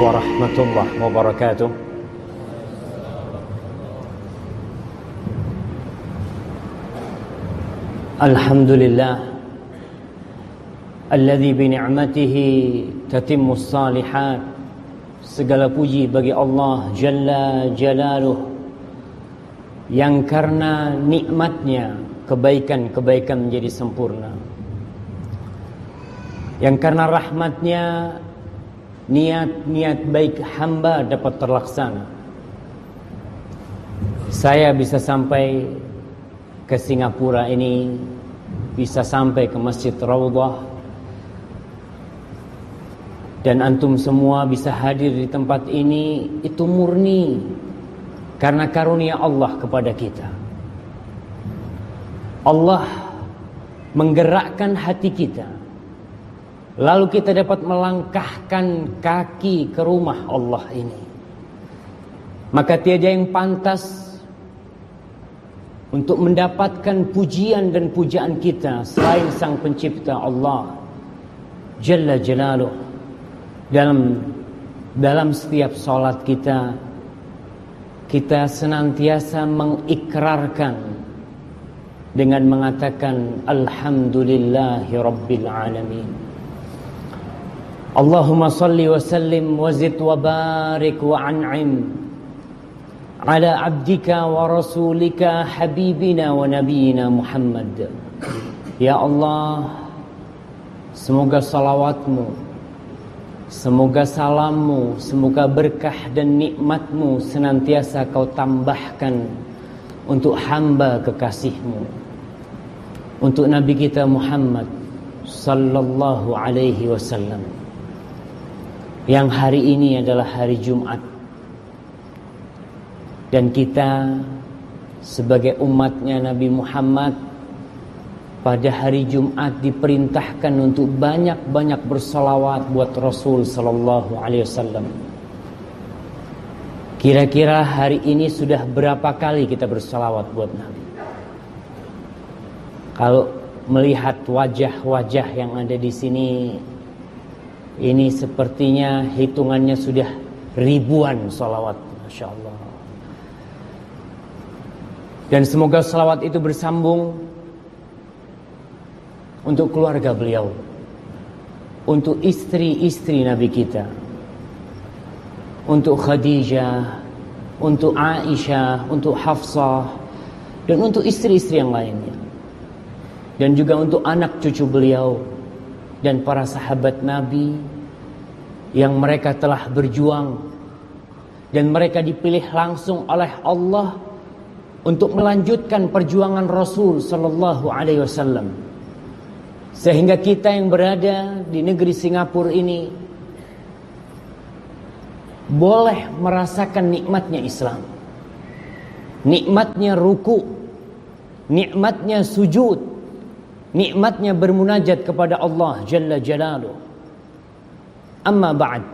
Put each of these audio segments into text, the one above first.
warahmatullahi wabarakatuh. Alhamdulillah alladzi bi ni'matihi tatimmus salihat. Segala puji bagi Allah Jalla Jalaluh, yang karena nikmatnya kebaikan-kebaikan menjadi sempurna, yang karena rahmatnya niat-niat baik hamba dapat terlaksana. Saya bisa sampai ke Singapura ini, bisa sampai ke Masjid Raudhah, dan antum semua bisa hadir di tempat ini, itu murni karena karunia Allah kepada kita. Allah menggerakkan hati kita, lalu kita dapat melangkahkan kaki ke rumah Allah ini. Maka tiada yang pantas untuk mendapatkan pujian dan pujaan kita selain Sang Pencipta Allah Jalla Jalaluh. Dalam setiap salat kita senantiasa mengikrarkan dengan mengatakan alhamdulillahi rabbil alamin. Allahumma salli wa sallim wa zid wa barik wa an'im ala abdika wa rasulika habibina wa nabiyina Muhammad. Ya Allah, semoga salawatmu, semoga salammu, semoga berkah dan nikmatmu senantiasa kau tambahkan untuk hamba kekasihmu, untuk Nabi kita Muhammad sallallahu alaihi wasallam, yang hari ini adalah hari Jumat, dan kita sebagai umatnya Nabi Muhammad pada hari Jumat diperintahkan untuk banyak-banyak bersalawat buat Rasul sallallahu alaihi wasallam. Kira-kira hari ini sudah berapa kali kita bersalawat buat Nabi? Kalau melihat wajah-wajah yang ada di sini, ini sepertinya hitungannya sudah ribuan salawat, Masya Allah. Dan semoga salawat itu bersambung untuk keluarga beliau, untuk istri-istri Nabi kita, untuk Khadijah, untuk Aisyah, untuk Hafsah, dan untuk istri-istri yang lainnya, dan juga untuk anak cucu beliau dan para sahabat Nabi yang mereka telah berjuang dan mereka dipilih langsung oleh Allah untuk melanjutkan perjuangan Rasul sallallahu alaihi wasallam. Sehingga kita yang berada di negeri Singapura ini boleh merasakan nikmatnya Islam, nikmatnya ruku, nikmatnya sujud, nikmatnya bermunajat kepada Allah Jalla Jalaluh. Amma ba'd,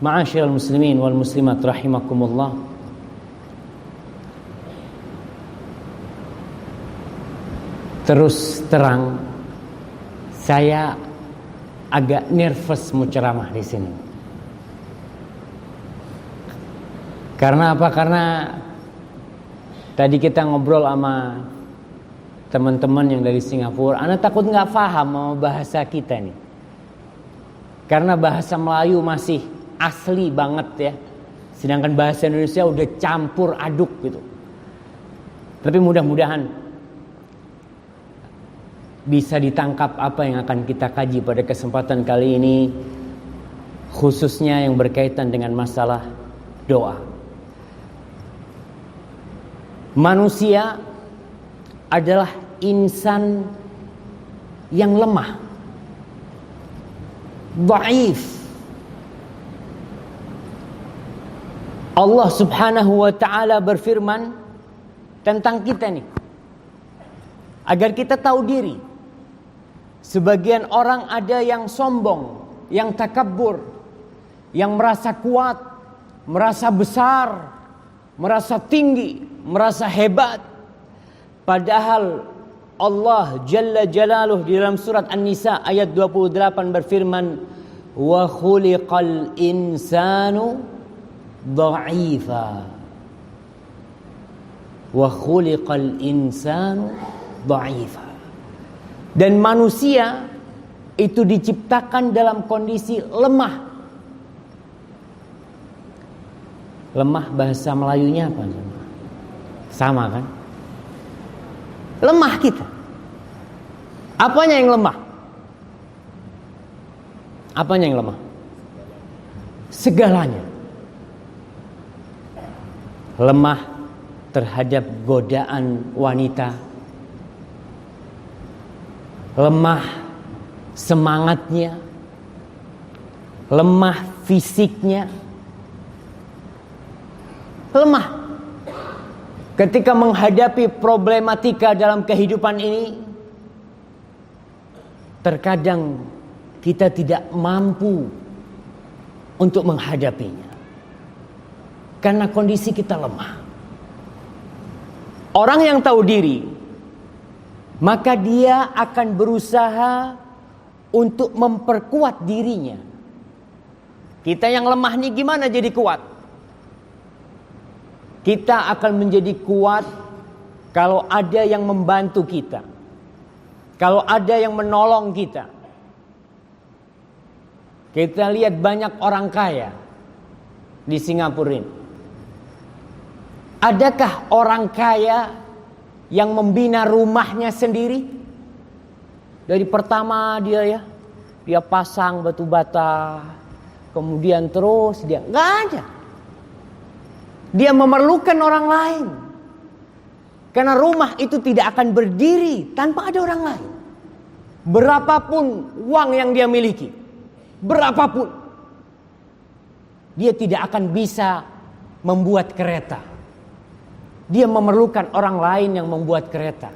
ma'asyiral muslimin wal muslimat rahimakumullah. Terus terang, saya agak nervous mau ceramah di sini. Karena apa? Karena tadi kita ngobrol sama teman-teman yang dari Singapura. Ana takut nggak paham sama bahasa kita nih. Karena bahasa Melayu masih asli banget ya. Sedangkan bahasa Indonesia udah campur aduk gitu. Tapi mudah-mudahan bisa ditangkap apa yang akan kita kaji pada kesempatan kali ini, khususnya yang berkaitan dengan masalah doa. Manusia adalah insan yang lemah, dhaif. Allah Subhanahu wa ta'ala berfirman tentang kita nih, agar kita tahu diri. Sebagian orang ada yang sombong, yang takabur, yang merasa kuat, merasa besar, merasa tinggi, merasa hebat. Padahal Allah Jalla Jalaluh di dalam surat An-Nisa ayat 28 berfirman, wa khuliqal insanu dha'ifa. Wa khuliqal insanu dha'ifa. Dan manusia itu diciptakan dalam kondisi lemah. Lemah bahasa Melayunya apa? Sama kan? Lemah kita. Apanya yang lemah? Apanya yang lemah? Segalanya. Lemah terhadap godaan wanita. Lemah semangatnya. Lemah fisiknya. Lemah ketika menghadapi problematika dalam kehidupan ini. Terkadang kita tidak mampu untuk menghadapinya karena kondisi kita lemah. Orang yang tahu diri, maka dia akan berusaha untuk memperkuat dirinya. Kita yang lemah nih gimana jadi kuat? Kita akan menjadi kuat kalau ada yang membantu kita. Kalau ada yang menolong kita. Kita lihat banyak orang kaya di Singapura ini. Adakah orang kaya yang membina rumahnya sendiri? Dari pertama dia pasang batu bata, kemudian terus dia nggak ada. Dia memerlukan orang lain. Karena rumah itu tidak akan berdiri tanpa ada orang lain. Berapapun uang yang dia miliki, berapapun, dia tidak akan bisa membuat kereta. Dia memerlukan orang lain yang membuat kereta.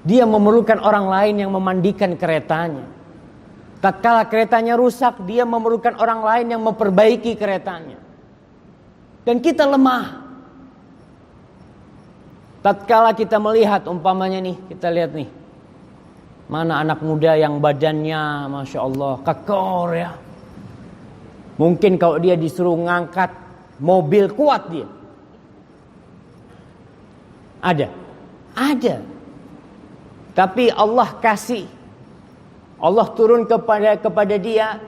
Dia memerlukan orang lain yang memandikan keretanya. Tatkala keretanya rusak, dia memerlukan orang lain yang memperbaiki keretanya. Dan kita lemah. Tatkala kita melihat umpamanya nih, kita lihat nih. Mana anak muda yang badannya Masya Allah kekor ya. Mungkin kalau dia disuruh ngangkat mobil kuat dia. Ada. Tapi Allah kasih. Allah turun kepada dia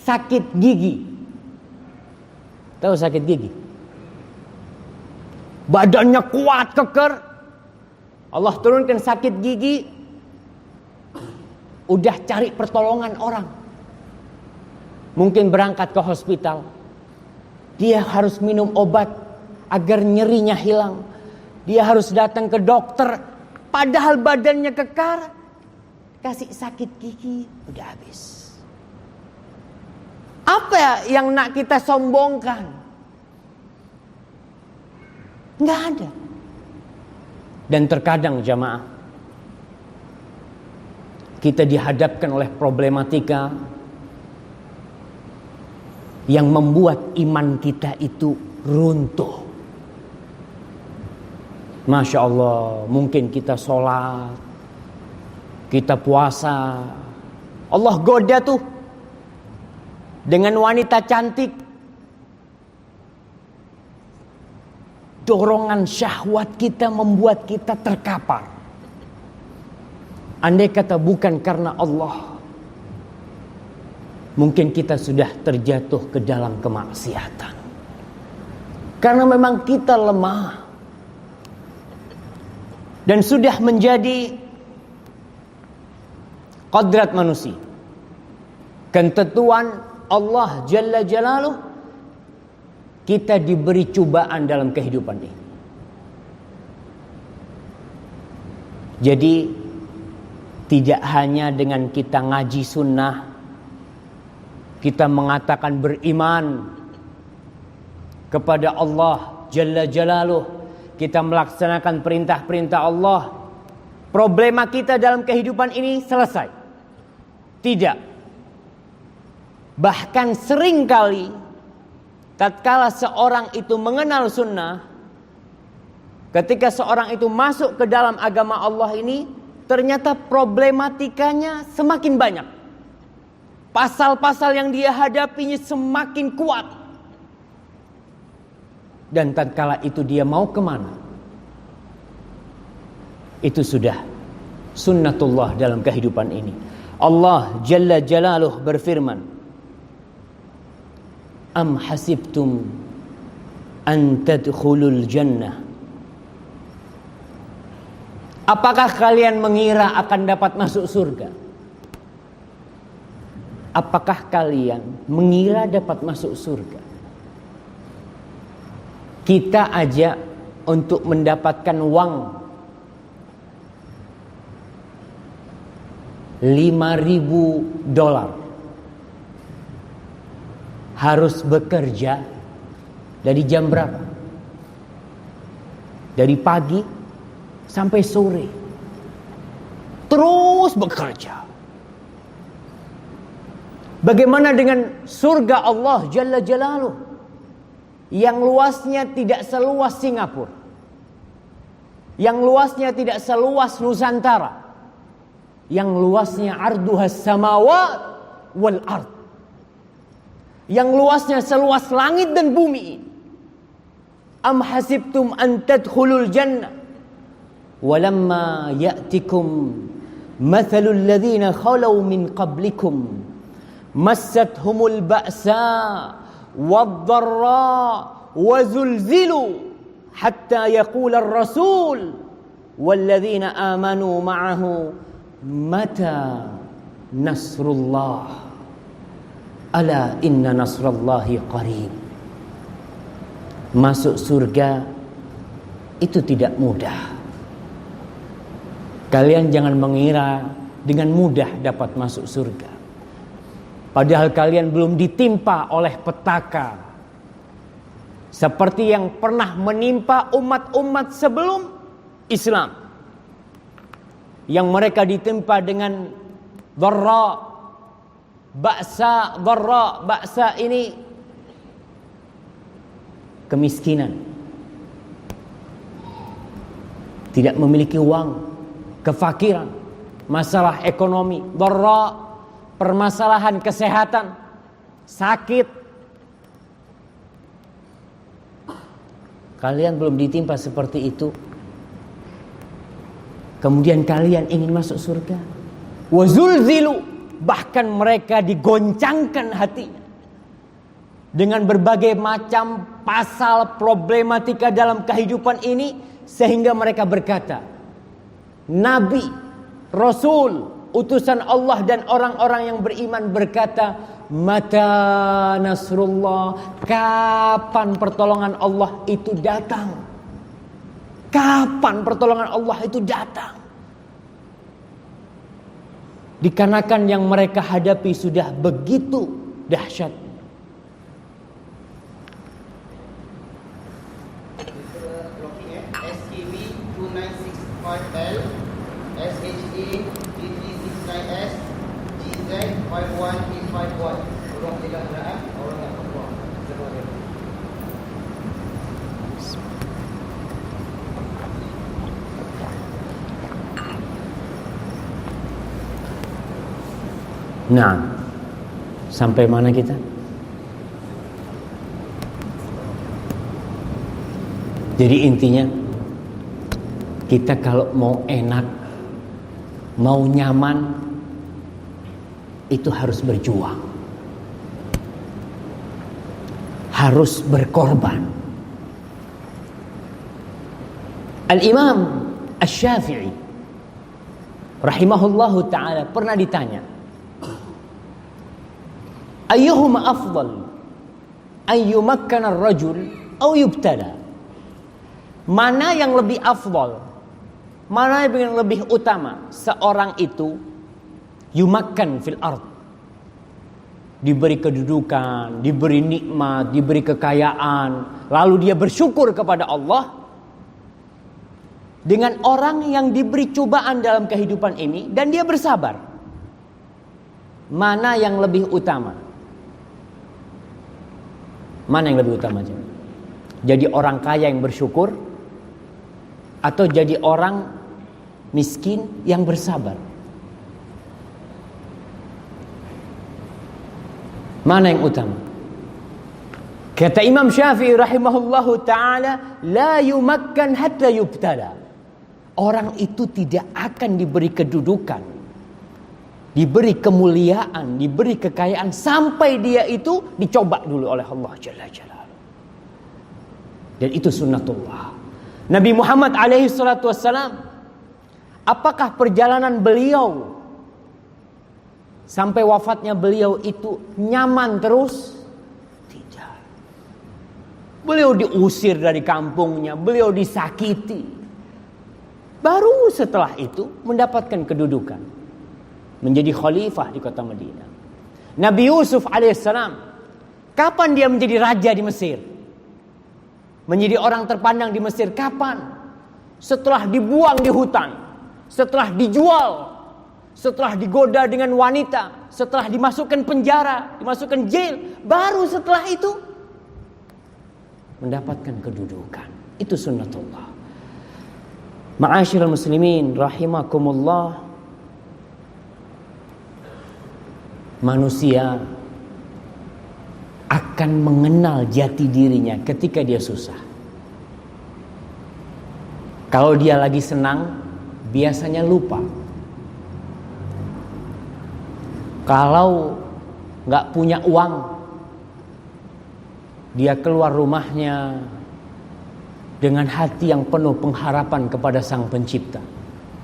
sakit gigi. Tahu sakit gigi? Badannya kuat, keker. Allah turunkan sakit gigi. Udah cari pertolongan orang. Mungkin berangkat ke hospital. Dia harus minum obat agar nyerinya hilang. Dia harus datang ke dokter. Padahal badannya kekar. Kasih sakit gigi, udah habis. Apa yang nak kita sombongkan? Nggak ada. Dan terkadang jamaah, kita dihadapkan oleh problematika yang membuat iman kita itu runtuh. Masya Allah, mungkin kita sholat, kita puasa, Allah goda tuh dengan wanita cantik. Dorongan syahwat kita membuat kita terkapar. Andai kata bukan karena Allah, mungkin kita sudah terjatuh ke dalam kemaksiatan. Karena memang kita lemah. Dan sudah menjadi kodrat manusia. Ketentuan Allah Jalla Jalaluh, kita diberi cobaan dalam kehidupan ini. Jadi tidak hanya dengan kita ngaji sunnah, kita mengatakan beriman kepada Allah Jalla Jalaluh, kita melaksanakan perintah-perintah Allah, problema kita dalam kehidupan ini selesai. Tidak. Bahkan seringkali tatkala seorang itu mengenal sunnah, ketika seorang itu masuk ke dalam agama Allah ini, ternyata problematikanya semakin banyak. Pasal-pasal yang dia hadapinya semakin kuat. Dan tatkala itu dia mau kemana, itu sudah sunnatullah dalam kehidupan ini. Allah Jalla Jalaluh berfirman, Am hasibtum an tadkhulul jannah. Apakah kalian mengira akan dapat masuk surga? Apakah kalian mengira dapat masuk surga? Kita aja untuk mendapatkan uang $5.000 harus bekerja dari jam berapa? Dari pagi sampai sore. Terus bekerja. Bagaimana dengan surga Allah Jalla Jalaluh yang luasnya tidak seluas Singapura, yang luasnya tidak seluas Nusantara, yang luasnya arduhas samawat wal ard, yang luasnya seluas langit dan bumi. Am hasibtum an tadkhulul jannah walamma ya'tikum mathalul ladzina khalau min qablikum massathumul ba'sa wad-dharra wazulzilu hatta yaqula ar-rasul walladzina amanu ma'ahu mata nasrullah ala inna nasrallahi qarib. Masuk surga itu tidak mudah. Kalian jangan mengira dengan mudah dapat masuk surga, padahal kalian belum ditimpa oleh petaka seperti yang pernah menimpa umat-umat sebelum Islam, yang mereka ditimpa dengan dharra, ba'sa. Dharra, ba'sa ini kemiskinan, tidak memiliki uang, kefakiran, masalah ekonomi. Dharra, permasalahan kesehatan, sakit. Kalian belum ditimpa seperti itu, kemudian kalian ingin masuk surga. Wazulzilu, bahkan mereka digoncangkan hatinya dengan berbagai macam pasal problematika dalam kehidupan ini, sehingga mereka berkata, Nabi, Rasul, utusan Allah dan orang-orang yang beriman berkata, mata nasrullah, kapan pertolongan Allah itu datang? Kapan pertolongan Allah itu datang? Dikarenakan yang mereka hadapi sudah begitu dahsyat. SKB 2965L, SHA 3369S, GZ 51851. Tolong tidak beraan, orang tak keluar. Nah, sampai mana kita? Jadi intinya, kita kalau mau enak, mau nyaman, itu harus berjuang, harus berkorban. Al-Imam Asy-Syafi'i rahimahullahu ta'ala pernah ditanya, ayyuhuma afdal, ayyumakkana ar-rajul aw yubtala? Mana yang lebih afdal, mana yang lebih utama seorang itu yumakkan fil ard, diberi kedudukan, diberi nikmat, diberi kekayaan, lalu dia bersyukur kepada Allah, dengan orang yang diberi cobaan dalam kehidupan ini dan dia bersabar? Mana yang lebih utama? Mana yang lebih utama? Jadi orang kaya yang bersyukur atau jadi orang miskin yang bersabar? Mana yang utama? Kata Imam Syafi'i rahimahullahu ta'ala, la yumakkan hatta yubtala. Orang itu tidak akan diberi kedudukan, diberi kemuliaan, diberi kekayaan sampai dia itu dicoba dulu oleh Allah Jalla Jalaluhu. Dan itu sunnatullah. Nabi Muhammad alaihi salatu wassalam, apakah perjalanan beliau sampai wafatnya beliau itu nyaman terus? Tidak. Beliau diusir dari kampungnya, beliau disakiti. Baru setelah itu mendapatkan kedudukan, menjadi khalifah di kota Madinah. Nabi Yusuf alaihissalam, kapan dia menjadi raja di Mesir? Menjadi orang terpandang di Mesir kapan? Setelah dibuang di hutan, setelah dijual, setelah digoda dengan wanita, setelah dimasukkan penjara, dimasukkan jail, baru setelah itu mendapatkan kedudukan. Itu sunnatullah. Ma'asyiral muslimin rahimakumullah. Manusia akan mengenal jati dirinya ketika dia susah. Kalau dia lagi senang, biasanya lupa. Kalau nggak punya uang, dia keluar rumahnya dengan hati yang penuh pengharapan kepada Sang Pencipta.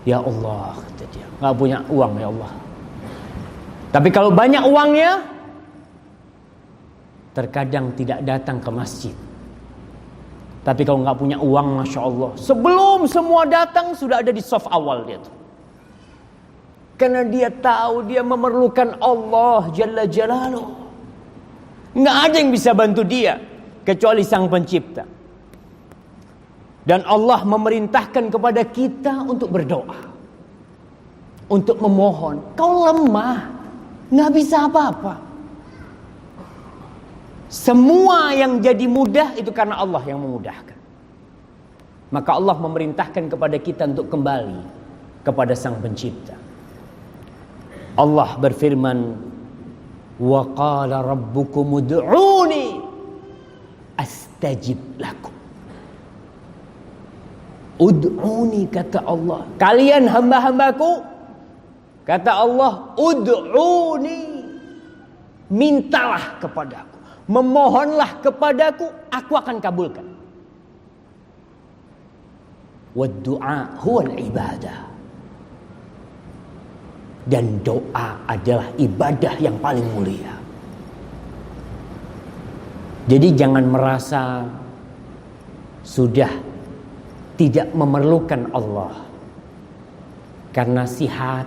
Ya Allah, kata dia, nggak punya uang ya Allah. Tapi kalau banyak uangnya, terkadang tidak datang ke masjid. Tapi kalau nggak punya uang, Masya Allah, sebelum semua datang sudah ada di saf awal dia tuh. Karena dia tahu dia memerlukan Allah Jalla Jalaluhu. Nggak ada yang bisa bantu dia kecuali Sang Pencipta. Dan Allah memerintahkan kepada kita untuk berdoa, untuk memohon. Kau lemah, nggak bisa apa-apa. Semua yang jadi mudah itu karena Allah yang memudahkan. Maka Allah memerintahkan kepada kita untuk kembali kepada Sang Pencipta. Allah berfirman, wa qala rabbukum ud'uni astajib lakum. Ud'uni, kata Allah, kalian hamba-hambaku, kata Allah, ud'uni, mintalah kepadaku, memohonlah kepadaku, aku akan kabulkan. Wad-du'a huwal ibadah. Dan doa adalah ibadah yang paling mulia. Jadi jangan merasa sudah tidak memerlukan Allah karena sihat,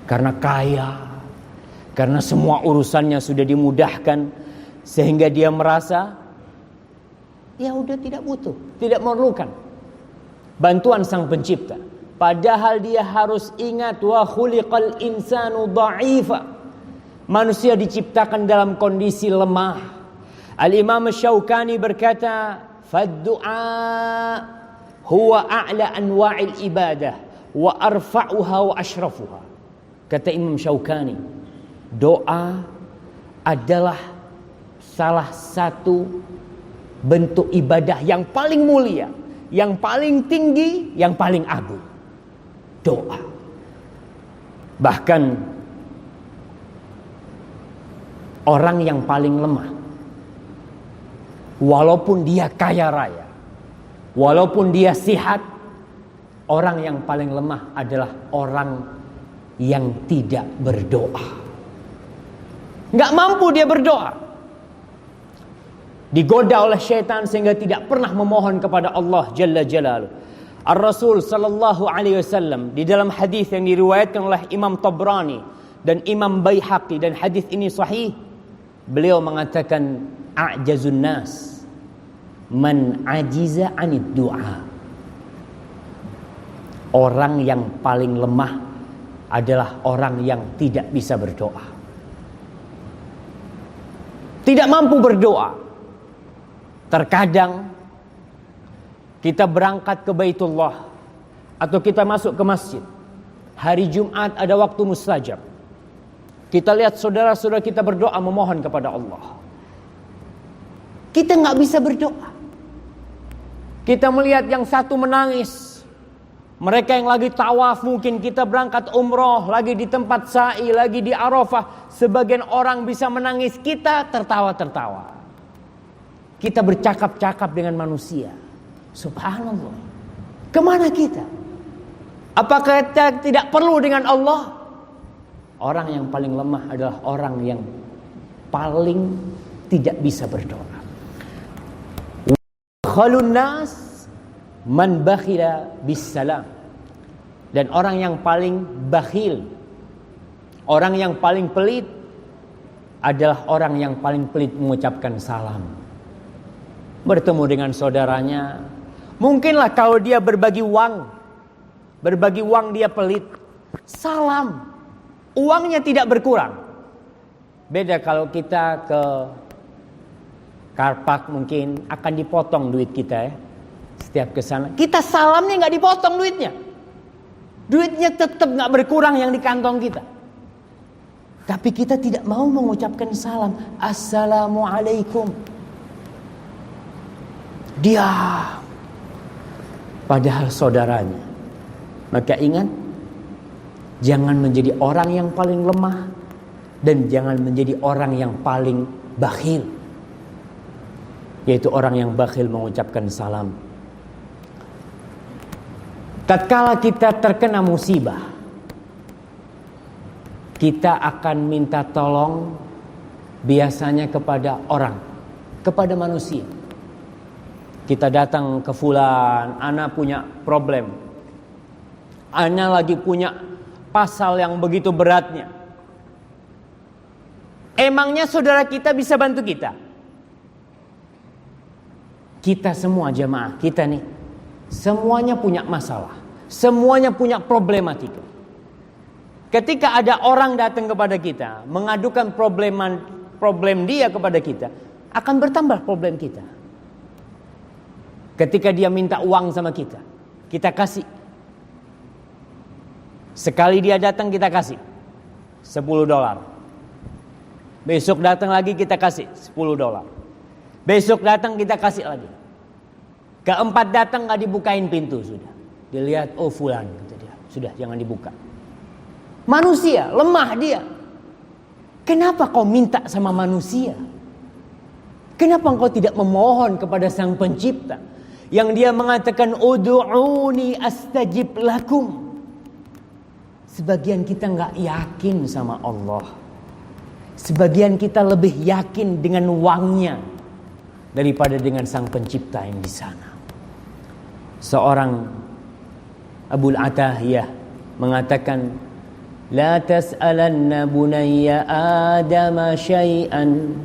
karena kaya, karena semua urusannya sudah dimudahkan, sehingga dia merasa ya udah tidak butuh, tidak memerlukan bantuan Sang Pencipta. Padahal dia harus ingat, wa khuliqal insanu dha'ifa. Manusia diciptakan dalam kondisi lemah. Al-Imam Syaukani berkata, fad-du'a huwa a'la anwa'il ibadah wa arfa'uha wa ashrafuha. Kata Imam Syaukani, doa adalah salah satu bentuk ibadah yang paling mulia, yang paling tinggi, yang paling agung. Doa. Bahkan orang yang paling lemah, walaupun dia kaya raya, walaupun dia sihat, orang yang paling lemah adalah orang yang tidak berdoa. Nggak mampu dia berdoa. Digoda oleh syaitan sehingga tidak pernah memohon kepada Allah Jalla Jalaluhu. Ar-Rasul sallallahu alaihi wasallam di dalam hadis yang diriwayatkan oleh Imam Tabrani dan Imam Baihaqi, dan hadis ini sahih, beliau mengatakan, a'jazun nas man ajiza 'anid du'a. Orang yang paling lemah adalah orang yang tidak bisa berdoa. Tidak mampu berdoa. Terkadang kita berangkat ke Baitullah atau kita masuk ke masjid, hari Jumat ada waktu mustajab, kita lihat saudara-saudara kita berdoa memohon kepada Allah, kita nggak bisa berdoa. Kita melihat yang satu menangis, mereka yang lagi tawaf, mungkin kita berangkat umroh, lagi di tempat sa'i, lagi di Arafah, sebagian orang bisa menangis, kita tertawa-tertawa, kita bercakap-cakap dengan manusia. Subhanallah, kemana kita? Apakah kita tidak perlu dengan Allah? Orang yang paling lemah adalah orang yang paling tidak bisa berdoa. Khalun nas man bakhila bis salam. Dan orang yang paling bakhil, orang yang paling pelit adalah orang yang paling pelit mengucapkan salam. Bertemu dengan saudaranya, mungkinlah kalau dia berbagi uang dia pelit. Salam, uangnya tidak berkurang. Beda kalau kita ke Karpak, mungkin akan dipotong duit kita ya. Setiap ke sana, kita salamnya nggak dipotong duitnya. Duitnya tetap nggak berkurang yang di kantong kita. Tapi kita tidak mau mengucapkan salam. Assalamualaikum. Dia padahal saudaranya. Maka ingat, jangan menjadi orang yang paling lemah dan jangan menjadi orang yang paling bakhil, yaitu orang yang bakhil mengucapkan salam. Tatkala kita terkena musibah, kita akan minta tolong biasanya kepada orang, kepada manusia. Kita datang ke fulan, ana punya problem, ana lagi punya pasal yang begitu beratnya. Emangnya saudara kita bisa bantu kita? Kita semua jamaah kita nih, semuanya punya masalah, semuanya punya problematika. Ketika ada orang datang kepada kita, mengadukan problem dia kepada kita, akan bertambah problem kita. Ketika dia minta uang sama kita, kita kasih. Sekali dia datang kita kasih $10. Besok datang lagi kita kasih $10. Besok datang kita kasih lagi. Keempat datang gak dibukain pintu sudah. Dilihat, oh fulan, kata dia. Sudah jangan dibuka. Manusia, lemah dia. Kenapa kau minta sama manusia? Kenapa engkau tidak memohon kepada Sang Pencipta? Yang dia mengatakan, ud'uni astajib lakum. Sebagian kita gak yakin sama Allah. Sebagian kita lebih yakin dengan uangnya daripada dengan Sang Pencipta yang di sana. Seorang Abul Atahiyah mengatakan, la tas'alanna bunayya Adama syai'an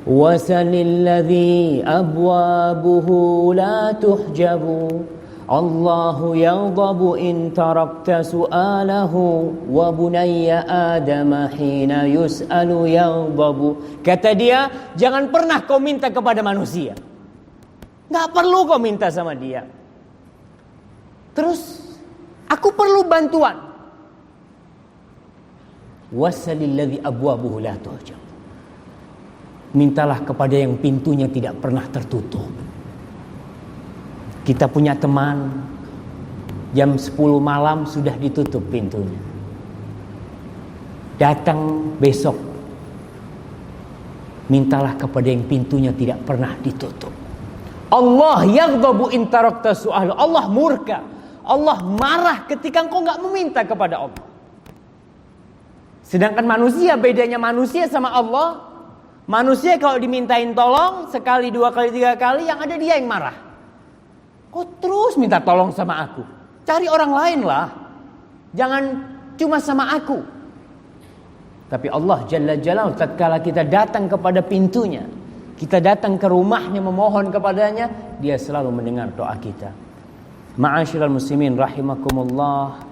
wasalil ladzi abwabuhu la tuhjabu. Allahu yaghdabu in tarakta su'alahu wa bunayya Adama hina yus'alu yaghdabu. Kata dia, jangan pernah kau minta kepada manusia. Gak perlu kau minta sama dia. Terus aku perlu bantuan. Wasalil ladzi abwabuhu la tuhjab. Mintalah kepada yang pintunya tidak pernah tertutup. Kita punya teman, jam 10 malam sudah ditutup pintunya. Datang besok, mintalah kepada yang pintunya tidak pernah ditutup. Allah yaghdabu in tarakta su'alu. Allah murka, Allah marah ketika engkau gak meminta kepada Allah. Sedangkan manusia, bedanya manusia sama Allah, manusia kalau dimintain tolong sekali, dua kali, tiga kali, yang ada dia yang marah. Kau terus minta tolong sama aku, cari orang lain lah, jangan cuma sama aku. Tapi Allah Jalla Jalaluhu, tatkala kita datang kepada pintunya, kita datang ke rumahnya memohon kepadanya, dia selalu mendengar doa kita. Ma'asyiral muslimin rahimakumullah.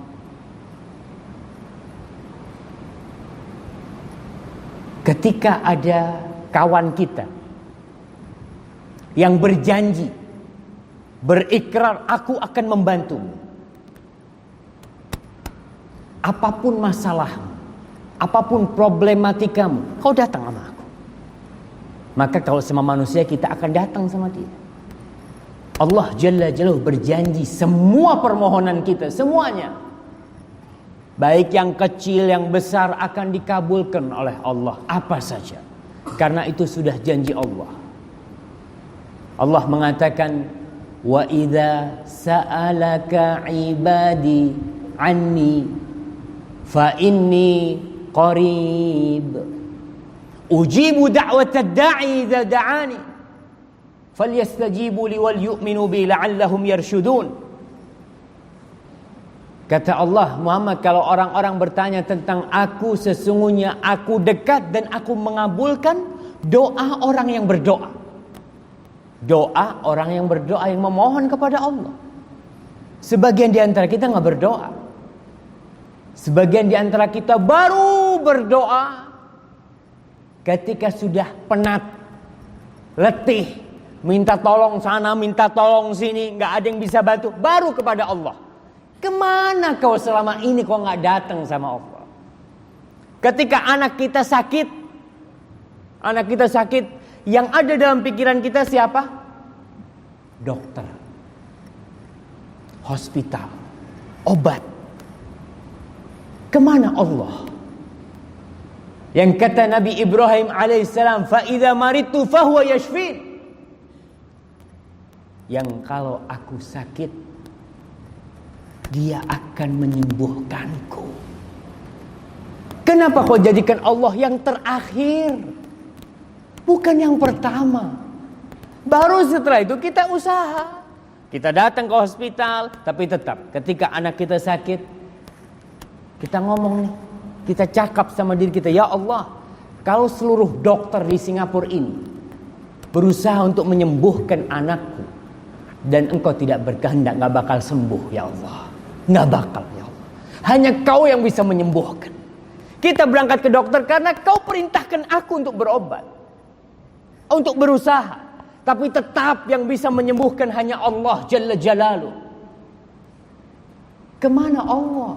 Ketika ada kawan kita yang berjanji berikrar, aku akan membantumu. Apapun masalahmu, apapun problematikamu, kau datang sama aku. Maka kalau sama manusia, kita akan datang sama dia. Allah Jalla Jalaluhu berjanji semua permohonan kita, semuanya, baik yang kecil yang besar, akan dikabulkan oleh Allah, apa saja. Karena itu sudah janji Allah. Allah mengatakan, wa idza sa'alaka ibadi anni fa inni qarib ujibu da'watad da'i idza da'ani falyastajibu li wal yu'minu bi la'allahum yarshudun. Kata Allah, Muhammad, kalau orang-orang bertanya tentang aku, sesungguhnya aku dekat dan aku mengabulkan doa orang yang berdoa. Doa orang yang berdoa, yang memohon kepada Allah. Sebagian di antara kita nggak berdoa. Sebagian di antara kita baru berdoa ketika sudah penat, letih, minta tolong sana, minta tolong sini, nggak ada yang bisa bantu, baru kepada Allah. Kemana kau selama ini kau nggak datang sama Allah? Ketika anak kita sakit, yang ada dalam pikiran kita siapa? Dokter, hospital, obat. Kemana Allah? Yang kata Nabi Ibrahim alaihissalam, fa idza maridtu fahuwa yashfin. Yang kalau aku sakit, dia akan menyembuhkanku. Kenapa kau jadikan Allah yang terakhir, bukan yang pertama? Baru setelah itu kita usaha. Kita datang ke hospital, tapi tetap ketika anak kita sakit, kita ngomong nih, kita cakap sama diri kita, ya Allah, kalau seluruh dokter di Singapura ini berusaha untuk menyembuhkan anakku, dan engkau tidak berkehendak, gak bakal sembuh ya Allah. Gak bakal ya Allah. Hanya kau yang bisa menyembuhkan. Kita berangkat ke dokter karena kau perintahkan aku untuk berobat, untuk berusaha. Tapi tetap yang bisa menyembuhkan hanya Allah Jalla Jalaluhu. Kemana Allah?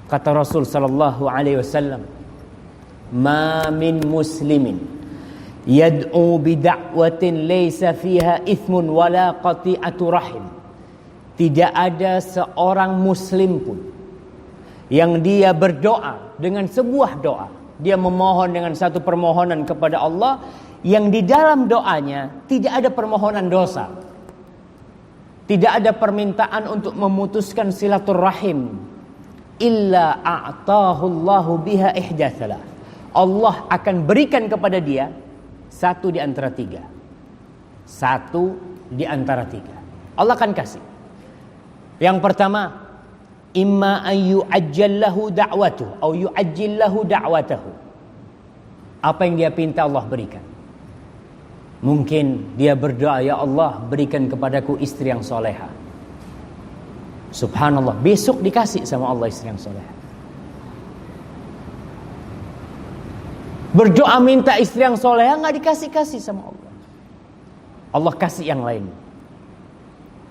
Kata Rasul sallallahu alaihi wasallam, "Ma min muslimin yad'u bi da'watin laysa fiha ithmun wala qati'atu rahim." Tidak ada seorang muslim pun yang dia berdoa dengan sebuah doa, dia memohon dengan satu permohonan kepada Allah, yang di dalam doanya tidak ada permohonan dosa, tidak ada permintaan untuk memutuskan silaturahim, illa a'tahu Allahu biha ihdatsalah. Allah akan berikan kepada dia satu di antara tiga. Satu di antara tiga. Allah akan kasih. Yang pertama, imma an yu'ajjallahu da'watuhu atau yu'ajjillahu da'watahu. Apa yang dia pinta Allah berikan. Mungkin dia berdoa, ya Allah, berikan kepadaku istri yang soleha. Subhanallah, besok dikasih sama Allah istri yang soleha. Berdoa minta istri yang soleha, nggak dikasih-kasih sama Allah. Allah kasih yang lain.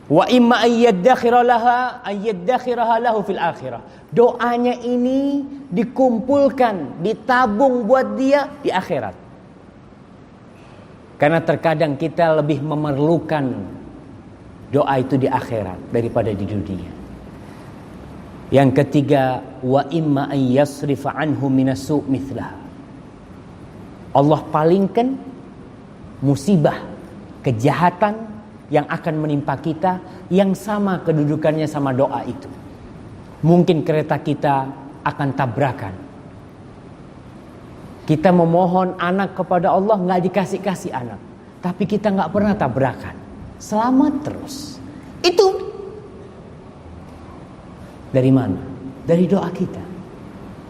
Wa imma ayyaddakhiraha lahu fil akhirah. Doanya ini dikumpulkan, ditabung buat dia di akhirat. Karena terkadang kita lebih memerlukan doa itu di akhirat daripada di dunia. Yang ketiga, wa imma an yasrifa anhu minasu' mithlah. Allah palingkan musibah, kejahatan yang akan menimpa kita yang sama kedudukannya sama doa itu. Mungkin kereta kita akan tabrakan. Kita memohon anak kepada Allah, nggak dikasih-kasih anak, tapi kita nggak pernah tabrakan, selamat terus. Itu dari mana? Dari doa kita,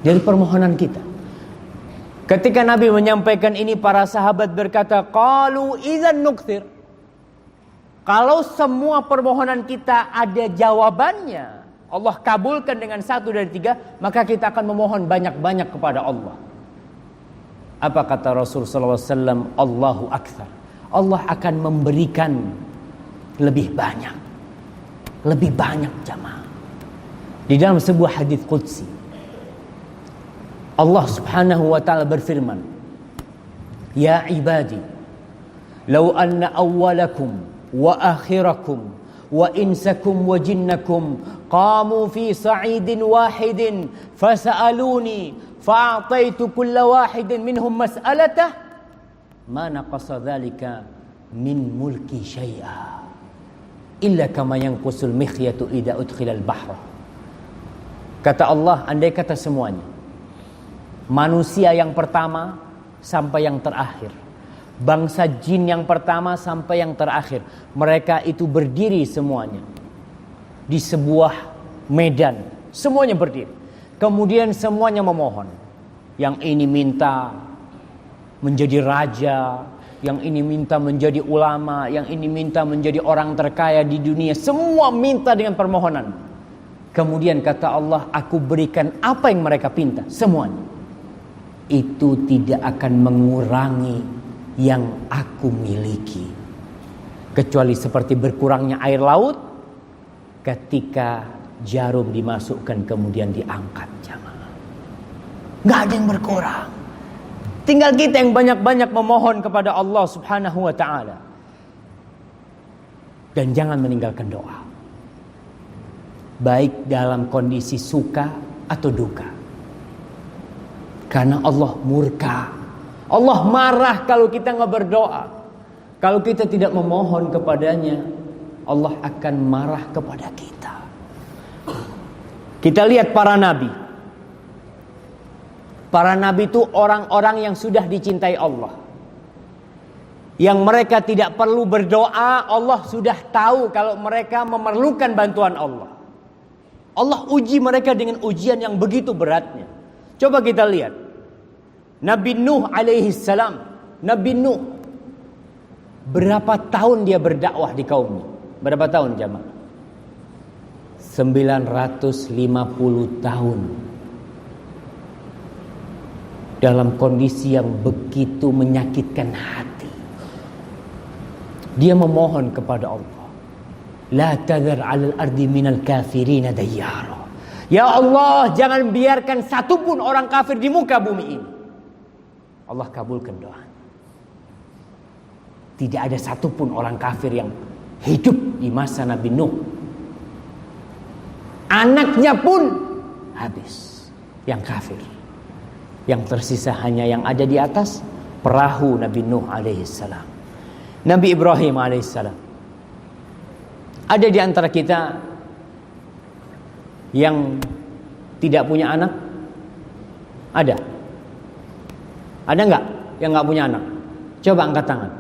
dari permohonan kita. Ketika Nabi menyampaikan ini, para sahabat berkata, qalu idzan nukthir. Kalau semua permohonan kita ada jawabannya, Allah kabulkan dengan satu dari tiga, maka kita akan memohon banyak-banyak kepada Allah. Apa kata Rasul sallallahu alaihi wasallam? Allahu akbar. Allah akan memberikan lebih banyak. Lebih banyak jamaah. Di dalam sebuah hadis qudsi, Allah Subhanahu wa taala berfirman, "Ya ibadi, law anna awwalakum wa akhirakum wa insakum wa jinnakum qamu fi sa'idin wahidin fasa'aluni fa'ataitu kulla wahidin minhum mas'alatah ma naqasa dhalika min mulki syai'a illa kama yanqusul mikhyatu idza udkhila al-bahra." Kata Allah, andai kata semuanya, manusia yang pertama sampai yang terakhir, bangsa jin yang pertama sampai yang terakhir, mereka itu berdiri semuanya di sebuah medan, semuanya berdiri. Kemudian semuanya memohon. Yang ini minta menjadi raja, yang ini minta menjadi ulama, yang ini minta menjadi orang terkaya di dunia. Semua minta dengan permohonan. Kemudian kata Allah, aku berikan apa yang mereka pinta, semuanya. Itu tidak akan mengurangi yang aku miliki, kecuali seperti berkurangnya air laut ketika jarum dimasukkan kemudian diangkat, jamaah. Gak ada yang berkurang. Tinggal kita yang banyak-banyak memohon kepada Allah Subhanahu wa ta'ala. Dan jangan meninggalkan doa, baik dalam kondisi suka atau duka. Karena Allah murka, Allah marah kalau kita nggak berdoa. Kalau kita tidak memohon kepadanya, Allah akan marah kepada kita. Kita lihat para nabi. Para nabi itu orang-orang yang sudah dicintai Allah, yang mereka tidak perlu berdoa. Allah sudah tahu kalau mereka memerlukan bantuan Allah. Allah uji mereka dengan ujian yang begitu beratnya. Coba kita lihat Nabi Nuh alaihi salam. Nabi Nuh, berapa tahun dia berdakwah di kaumnya? Berapa tahun jamaah? 950 tahun. Dalam kondisi yang begitu menyakitkan hati, dia memohon kepada Allah, la tadhar 'alal ardi minal kafirin dayyara. Ya Allah, jangan biarkan satupun orang kafir di muka bumi ini. Allah kabulkan doa. Tidak ada satupun orang kafir yang hidup di masa Nabi Nuh. Anaknya pun habis yang kafir. Yang tersisa hanya yang ada di atas perahu Nabi Nuh alaihissalam. Nabi Ibrahim alaihissalam. Ada di antara kita yang tidak punya anak? Ada? Ada enggak yang enggak punya anak? Coba angkat tangan.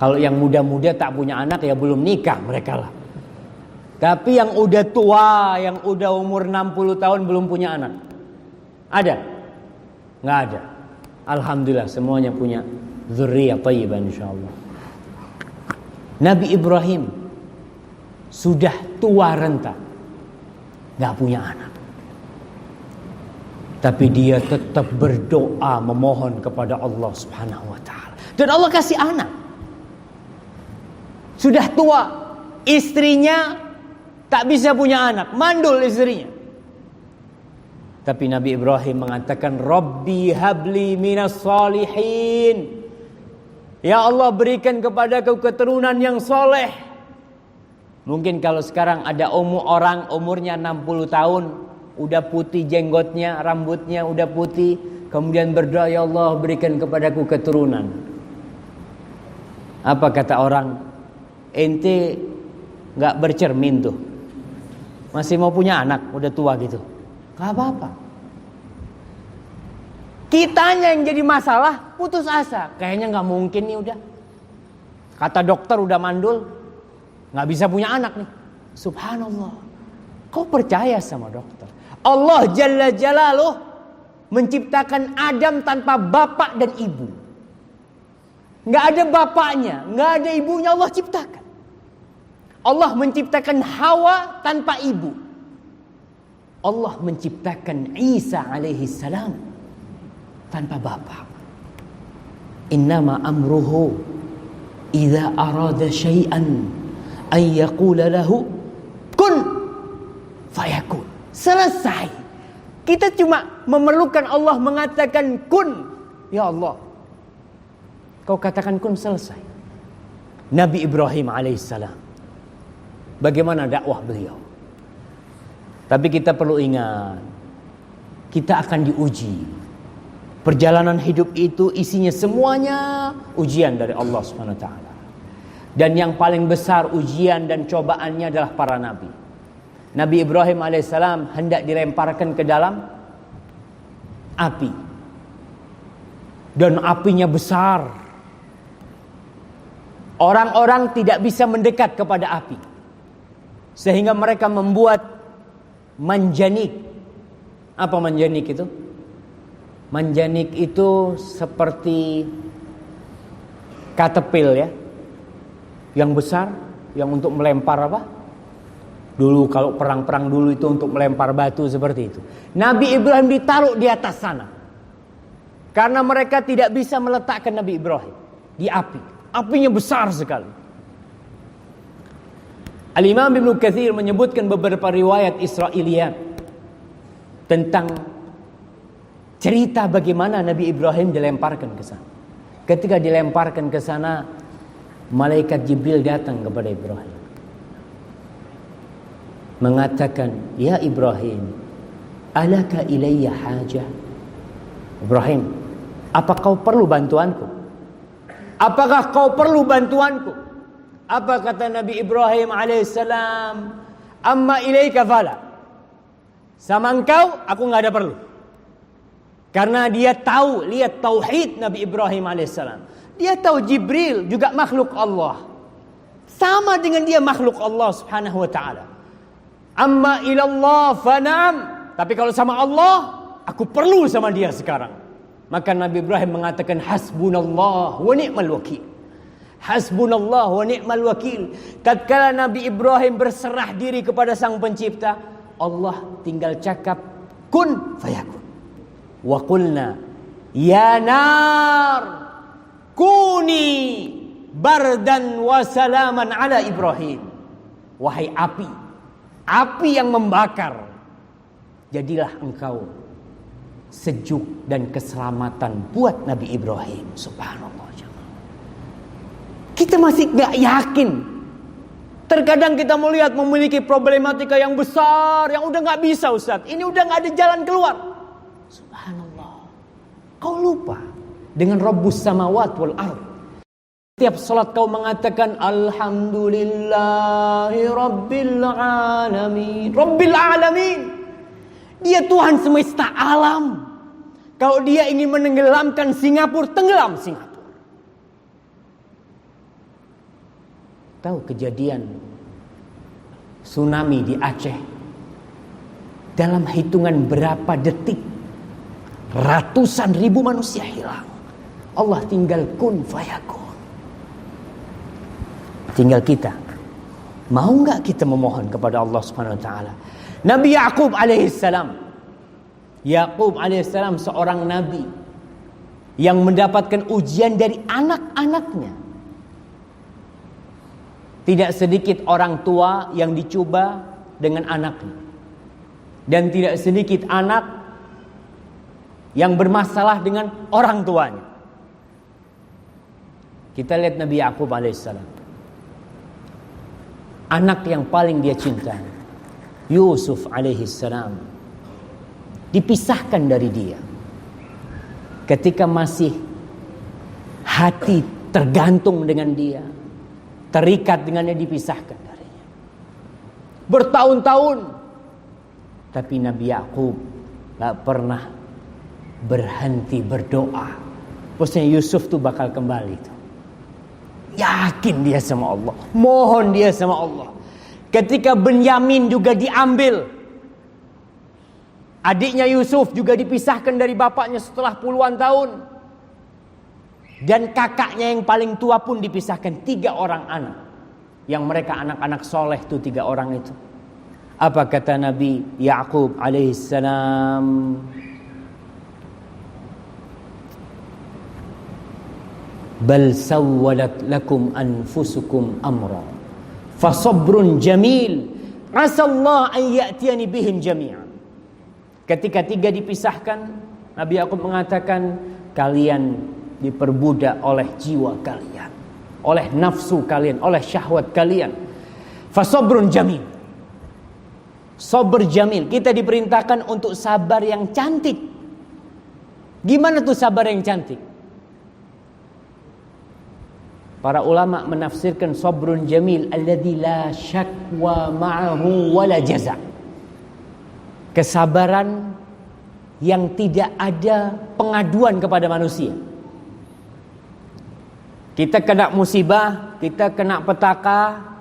Kalau yang muda-muda tak punya anak ya belum nikah mereka lah. Tapi yang udah tua, yang udah umur 60 tahun belum punya anak, ada? Enggak ada. Alhamdulillah semuanya punya dzurriyyah thayyibah insyaallah. Nabi Ibrahim sudah tua renta, enggak punya anak. Tapi dia tetap berdoa memohon kepada Allah Subhanahu wa taala. Dan Allah kasih anak. Sudah tua, istrinya tak bisa punya anak, mandul istrinya. Tapi Nabi Ibrahim mengatakan, Rabbi habli minas salihin. Ya Allah, berikan kepadaku keturunan yang soleh. Mungkin kalau sekarang ada orang umurnya 60 tahun, udah putih jenggotnya, rambutnya udah putih, kemudian berdoa, ya Allah berikan kepadaku keturunan. Apa kata orang? Ente gak bercermin tuh, masih mau punya anak udah tua gitu. Gak apa-apa. Kitanya yang jadi masalah, putus asa. Kayaknya gak mungkin nih udah. Kata dokter udah mandul, gak bisa punya anak nih. Subhanallah. Kau percaya sama dokter? Allah Jalla Jalaluh menciptakan Adam tanpa bapak dan ibu. Gak ada bapaknya, gak ada ibunya, Allah ciptakan. Allah menciptakan Hawa tanpa ibu. Allah menciptakan Isa alaihi salam tanpa bapak. Innama amruhu idza arada syai'an an yaqula lahu kun fayakun. Selesai. Kita cuma memerlukan Allah mengatakan kun. Ya Allah, kau katakan kun, selesai. Nabi Ibrahim alaihissalam, bagaimana dakwah beliau? Tapi kita perlu ingat, kita akan diuji. Perjalanan hidup itu isinya semuanya ujian dari Allah Subhanahu wa taala. Dan yang paling besar ujian dan cobaannya adalah para nabi. Nabi Ibrahim alaihissalam hendak dilemparkan ke dalam api. Dan apinya besar. Orang-orang tidak bisa mendekat kepada api. Sehingga mereka membuat manjanik. Apa manjanik itu? Manjanik itu seperti katapil ya. Yang besar, yang untuk melempar apa? Dulu kalau perang-perang dulu itu untuk melempar batu seperti itu. Nabi Ibrahim ditaruh di atas sana. Karena mereka tidak bisa meletakkan Nabi Ibrahim di api. Apinya besar sekali. Al-Imam Ibnu Katsir menyebutkan beberapa riwayat Israiliyat tentang cerita bagaimana Nabi Ibrahim dilemparkan ke sana. Ketika dilemparkan ke sana, malaikat Jibril datang kepada Ibrahim. Mengatakan, "Ya Ibrahim, alaka ilayya hajah?" Ibrahim, apa kau perlu bantuanku? Apakah kau perlu bantuanku? Apa kata Nabi Ibrahim alaihissalam? Amma ilaika fala. Sama engkau, aku nggak ada perlu. Karena dia tahu, lihat tauhid Nabi Ibrahim alaihissalam. Dia tahu Jibril juga makhluk Allah. Sama dengan dia makhluk Allah subhanahu wa ta'ala. Amma ilallah fanam. Tapi kalau sama Allah, aku perlu sama dia sekarang. Maka Nabi Ibrahim mengatakan hasbunallah wa ni'mal wakil. Hasbunallah wa ni'mal wakil. Tatkala Nabi Ibrahim berserah diri kepada Sang Pencipta, Allah tinggal cakap kun fayakun. Wa qulna ya nar kuni bardan wa salaman ala Ibrahim. Wahai api, api yang membakar, jadilah engkau sejuk dan keselamatan buat Nabi Ibrahim. Subhanallah. Kita masih gak yakin. Terkadang kita melihat memiliki problematika yang besar, yang udah gak bisa Ustaz. Ini udah gak ada jalan keluar. Subhanallah. Kau lupa dengan Rabbus samawat wal ard. Setiap salat kau mengatakan Alhamdulillahi Rabbil alamin. Rabbil alamin. Dia Tuhan semesta alam. Kalau dia ingin menenggelamkan Singapura, tenggelam Singapura. Tahu kejadian tsunami di Aceh? Dalam hitungan berapa detik, ratusan ribu manusia hilang. Allah tinggal kun fayakun. Tinggal kita. Mau nggak kita memohon kepada Allah Subhanahu wa taala? Nabi Yaqub alaihissalam. Yaqub alaihissalam seorang nabi yang mendapatkan ujian dari anak-anaknya. Tidak sedikit orang tua yang dicoba dengan anaknya. Dan tidak sedikit anak yang bermasalah dengan orang tuanya. Kita lihat Nabi Yaqub alaihissalam. Anak yang paling dia cinta, Yusuf alaihissalam, dipisahkan dari dia. Ketika masih hati tergantung dengan dia, terikat dengannya, dipisahkan darinya. Bertahun-tahun. Tapi Nabi Yaqub gak pernah berhenti berdoa. Maksudnya Yusuf tuh bakal kembali tuh. Yakin dia sama Allah. Mohon dia sama Allah. Ketika Benyamin juga diambil. Adiknya Yusuf juga dipisahkan dari bapaknya setelah puluhan tahun. Dan kakaknya yang paling tua pun dipisahkan. 3 orang anak. Yang mereka anak-anak soleh tuh 3 orang itu. Apa kata Nabi Yaqub alaihissalam? bal sawwalat lakum anfusukum amra fasabrun jamil asallahu an ya'tiyani bihim jami'an. Ketika tiga dipisahkan, Nabi Yakub mengatakan, kalian diperbudak oleh jiwa kalian, oleh nafsu kalian, oleh syahwat kalian. Fasabrun jamil. Sabr jamil. Kita diperintahkan untuk sabar yang cantik. Gimana tuh sabar yang cantik? Para ulama menafsirkan sabrun jamil alladzi la syakwa ma'ahu wala jaza. Kesabaran yang tidak ada pengaduan kepada manusia. Kita kena musibah, kita kena petaka.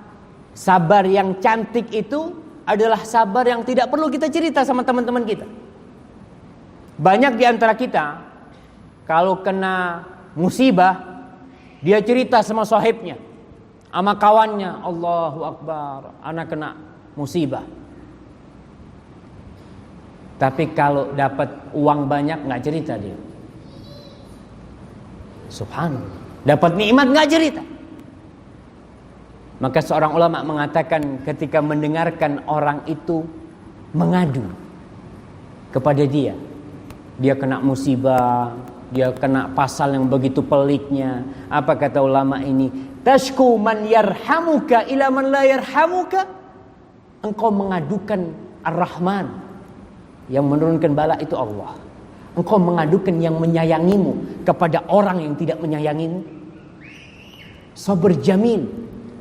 Sabar yang cantik itu adalah sabar yang tidak perlu kita cerita sama teman-teman kita. Banyak di antara kita kalau kena musibah, dia cerita sama sahibnya, sama kawannya, Allahu Akbar, anak kena musibah. Tapi kalau dapat uang banyak nggak cerita dia. Subhanallah. Dapat nikmat nggak cerita. Maka seorang ulama mengatakan ketika mendengarkan orang itu mengadu kepada dia kena musibah, dia kena pasal yang begitu peliknya. Apa kata ulama ini? Tashku man yarhamuka ila man la yarhamuka. Engkau mengadukan Ar-Rahman, yang menurunkan bala itu Allah. Engkau mengadukan yang menyayangimu kepada orang yang tidak menyayangimu. Sabar jamil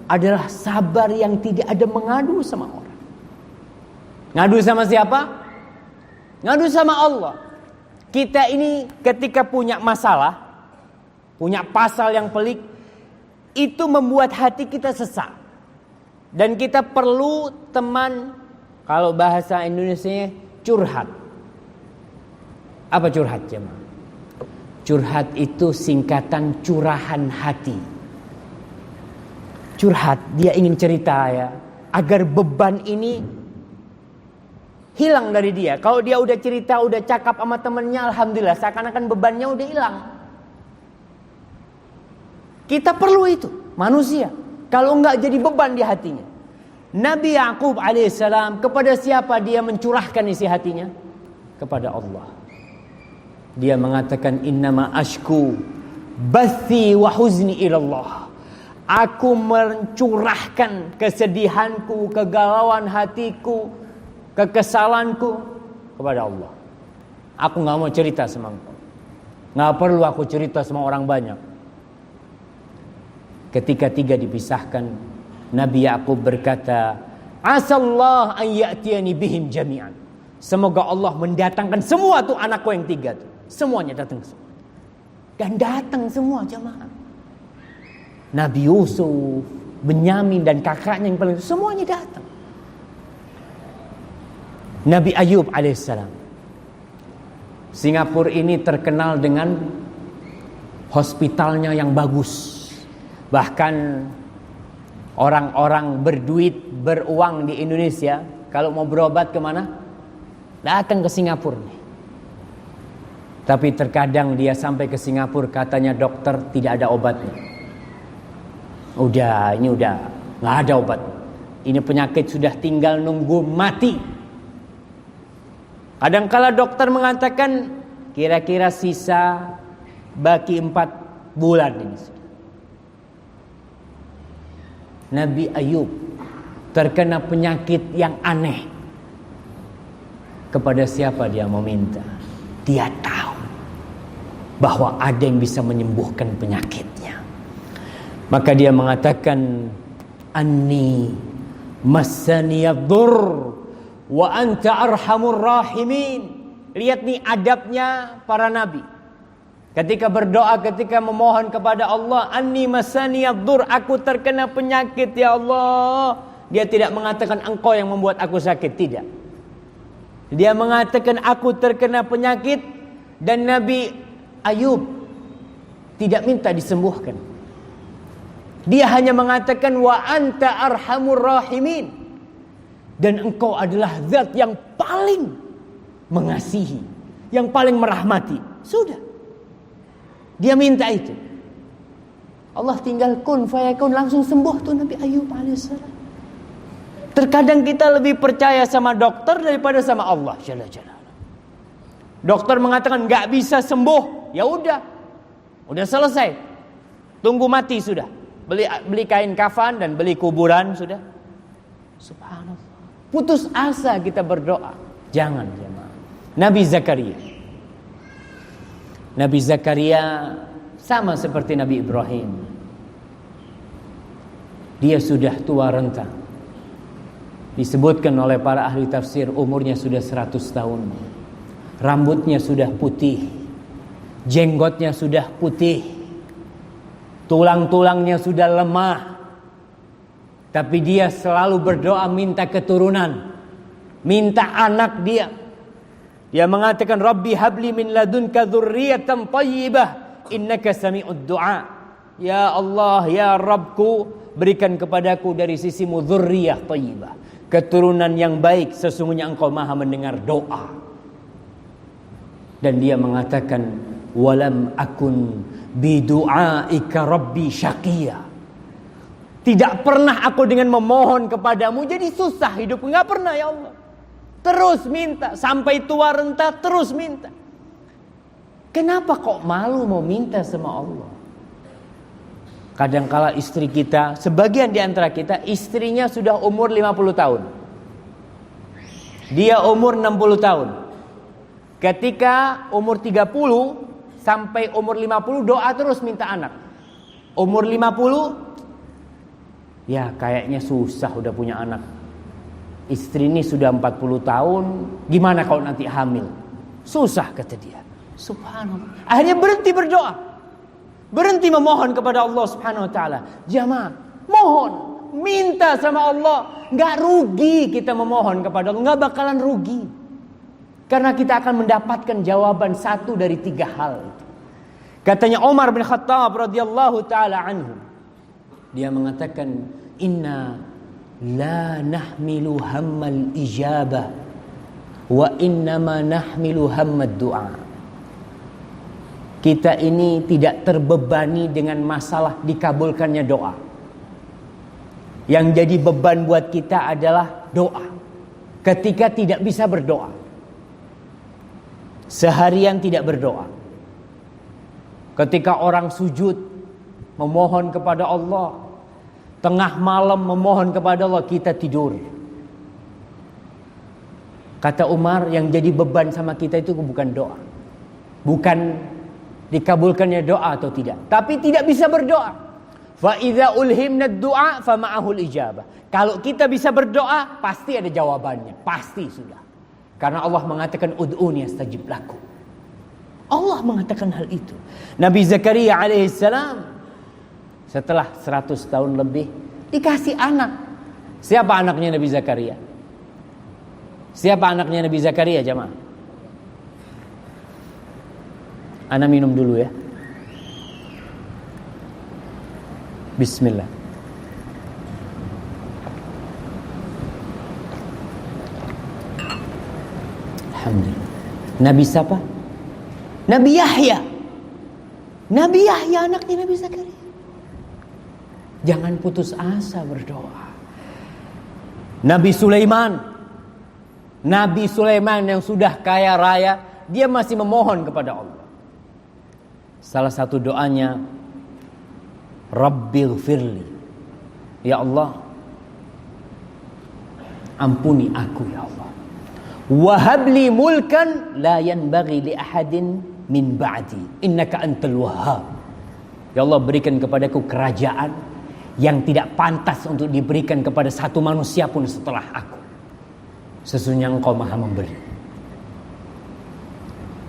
adalah sabar yang tidak ada mengadu sama orang. Ngadu sama siapa? Ngadu sama Allah. Kita ini ketika punya masalah, punya pasal yang pelik, itu membuat hati kita sesak. Dan kita perlu teman, kalau bahasa Indonesia curhat. Apa curhat, jemaah? Curhat itu singkatan curahan hati. Curhat, dia ingin cerita ya, agar beban ini hilang dari dia. Kalau dia udah cerita, udah cakap sama temennya, alhamdulillah, seakan-akan bebannya udah hilang. Kita perlu itu, manusia. Kalau enggak jadi beban di hatinya. Nabi Yakub alaihissalam, kepada siapa dia mencurahkan isi hatinya? Kepada Allah. Dia mengatakan, innama ashku bathi wa huzni ilallah. Aku mencurahkan kesedihanku, kegalauan hatiku, kekesalanku kepada Allah. Aku gak mau cerita sama engkau. Gak perlu aku cerita sama orang banyak. Ketika tiga dipisahkan, Nabi Yakub berkata, asallah an ya'tiyani bihim jami'an. Semoga Allah mendatangkan semua tuh anakku yang tiga tuh. Semuanya datang semua. Dan datang semua jamaah. Nabi Yusuf, Benyamin dan kakaknya yang paling, semuanya datang. Nabi Ayub alaihissalam. Singapura ini terkenal dengan hospitalnya yang bagus. Bahkan orang-orang berduit, beruang di Indonesia, kalau mau berobat kemana? Datang ke Singapura nih. Tapi terkadang dia sampai ke Singapura, katanya dokter tidak ada obatnya. Ini udah nggak ada obat. Ini penyakit sudah tinggal nunggu mati. Kadangkala dokter mengatakan kira-kira sisa baki 4 bulan ini. Nabi Ayub terkena penyakit yang aneh. Kepada siapa dia meminta? Dia tahu bahwa ada yang bisa menyembuhkan penyakitnya. Maka dia mengatakan, anni massaniyad-dur wa anta arhamur rahimin. Lihat nih adabnya para nabi. Ketika berdoa, ketika memohon kepada Allah, anni massaniyad-dur, aku terkena penyakit ya Allah. Dia tidak mengatakan engkau yang membuat aku sakit, tidak. Dia mengatakan aku terkena penyakit, dan Nabi Ayub tidak minta disembuhkan. Dia hanya mengatakan wa anta arhamur rahimin, dan engkau adalah zat yang paling mengasihi, yang paling merahmati. Sudah. Dia minta itu. Allah tinggal kun fayakun, langsung sembuh tuh Nabi Ayub alaihissalam. Terkadang kita lebih percaya sama dokter daripada sama Allah Jalla Jalaluhu. Dokter mengatakan nggak bisa sembuh, ya udah selesai. Tunggu mati sudah. Beli kain kafan dan beli kuburan sudah. Subhanallah. Putus asa kita berdoa. Jangan jemaah. Nabi Zakaria sama seperti Nabi Ibrahim. Dia sudah tua renta. Disebutkan oleh para ahli tafsir umurnya sudah 100 tahun. Rambutnya sudah putih. Jenggotnya sudah putih. Tulang-tulangnya sudah lemah. Tapi dia selalu berdoa minta keturunan. Minta anak dia. Dia mengatakan Rabbi habli min ladunka dzurriyyatan thayyibah innaka sami'ud du'a. Ya Allah, ya Rabbku, berikan kepadaku dari sisimu dzurriyyah thayyibah, keturunan yang baik, sesungguhnya engkau maha mendengar doa. Dan dia mengatakan walam akun bidu'aika rabbi syaqiyya. Tidak pernah aku dengan memohon kepadamu jadi susah hidupku, enggak pernah ya Allah. Terus minta sampai tua renta, terus minta. Kenapa kok malu mau minta sama Allah? Kadangkala istri kita, sebagian di antara kita, istrinya sudah umur 50 tahun. Dia umur 60 tahun. Ketika umur 30 sampai umur 50 doa terus minta anak. Umur 50, ya kayaknya susah udah punya anak. Istri ini sudah 40 tahun, gimana kalau nanti hamil? Susah kata dia. Subhanallah. Akhirnya berhenti berdoa. Berhenti memohon kepada Allah Subhanahu wa taala. Jamaah, mohon, minta sama Allah. Enggak rugi kita memohon kepada Allah, enggak bakalan rugi. Karena kita akan mendapatkan jawaban satu dari 3 hal. Katanya Umar bin Khattab radhiyallahu taala anhu. Dia mengatakan, "Inna la nahmilu hammal ijabah wa innama nahmilu hammad du'a." Kita ini tidak terbebani dengan masalah dikabulkannya doa. Yang jadi beban buat kita adalah doa. Ketika tidak bisa berdoa, seharian tidak berdoa, ketika orang sujud memohon kepada Allah, tengah malam memohon kepada Allah, kita tidur. Kata Umar, yang jadi beban sama kita itu bukan doa, bukan dikabulkannya doa atau tidak, tapi tidak bisa berdoa. Fa idza ulhimna ad-du'a fa ma'ahul ijabah. Kalau kita bisa berdoa, pasti ada jawabannya, pasti sudah. Karena Allah mengatakan ud'uni astajib lakum. Allah mengatakan hal itu. Nabi Zakaria alaihissalam setelah 100 tahun lebih dikasih anak. Siapa anaknya Nabi Zakaria? Siapa anaknya Nabi Zakaria jemaah? Ana minum dulu ya. Bismillah. Alhamdulillah. Nabi siapa? Nabi Yahya. Nabi Yahya anaknya Nabi Zakaria. Jangan putus asa berdoa. Nabi Sulaiman. Nabi Sulaiman yang sudah kaya raya, dia masih memohon kepada Allah. Salah satu doanya, Rabbighfirli. Ya Allah, ampuni aku ya Allah. Wahabli mulkan la yanbaghi li ahadin min ba'di. Innaka antal wahhab. Ya Allah, berikan kepadaku kerajaan yang tidak pantas untuk diberikan kepada satu manusia pun setelah aku. Sesungguhnya Engkau Maha Memberi.